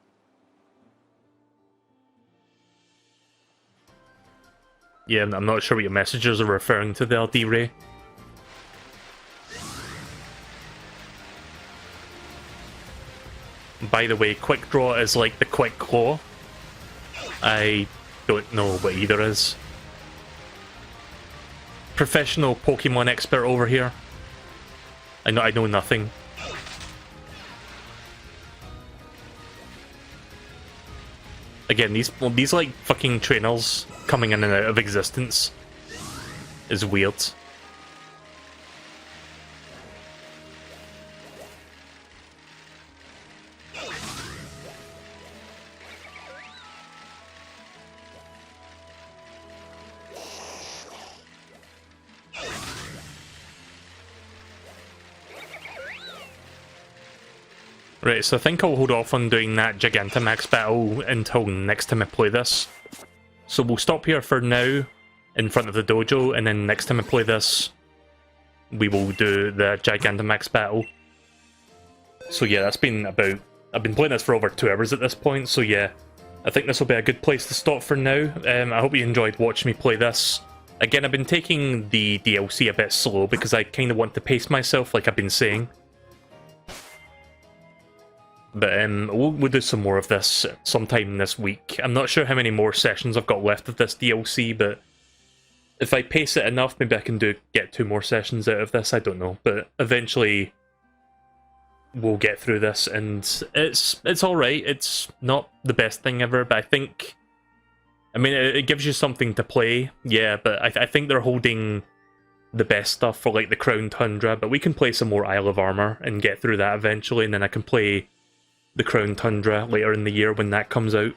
Yeah, I'm not sure what your messages are referring to there, D-Ray. By the way, Quick Draw is like the Quick Claw. I don't know what either is. Professional Pokemon expert over here. I know nothing. Again, these like fucking trainers coming in and out of existence is weird. Right, so I think I'll hold off on doing that Gigantamax battle until next time I play this. So we'll stop here for now, in front of the dojo, and then next time I play this, we will do the Gigantamax battle. So yeah, that's been about... I've been playing this for over 2 hours at this point, so yeah, I think this will be a good place to stop for now. I hope you enjoyed watching me play this. Again, I've been taking the DLC a bit slow because I kind of want to pace myself, like I've been saying. But we'll do some more of this sometime this week. I'm not sure how many more sessions I've got left of this DLC, but if I pace it enough, maybe I can get 2 more sessions out of this, I don't know. But eventually, we'll get through this, and it's alright. It's not the best thing ever, but I think... I mean, it gives you something to play, yeah, but I think they're holding the best stuff for, like, the Crown Tundra, but we can play some more Isle of Armor and get through that eventually, and then I can play the Crown Tundra later in the year when that comes out.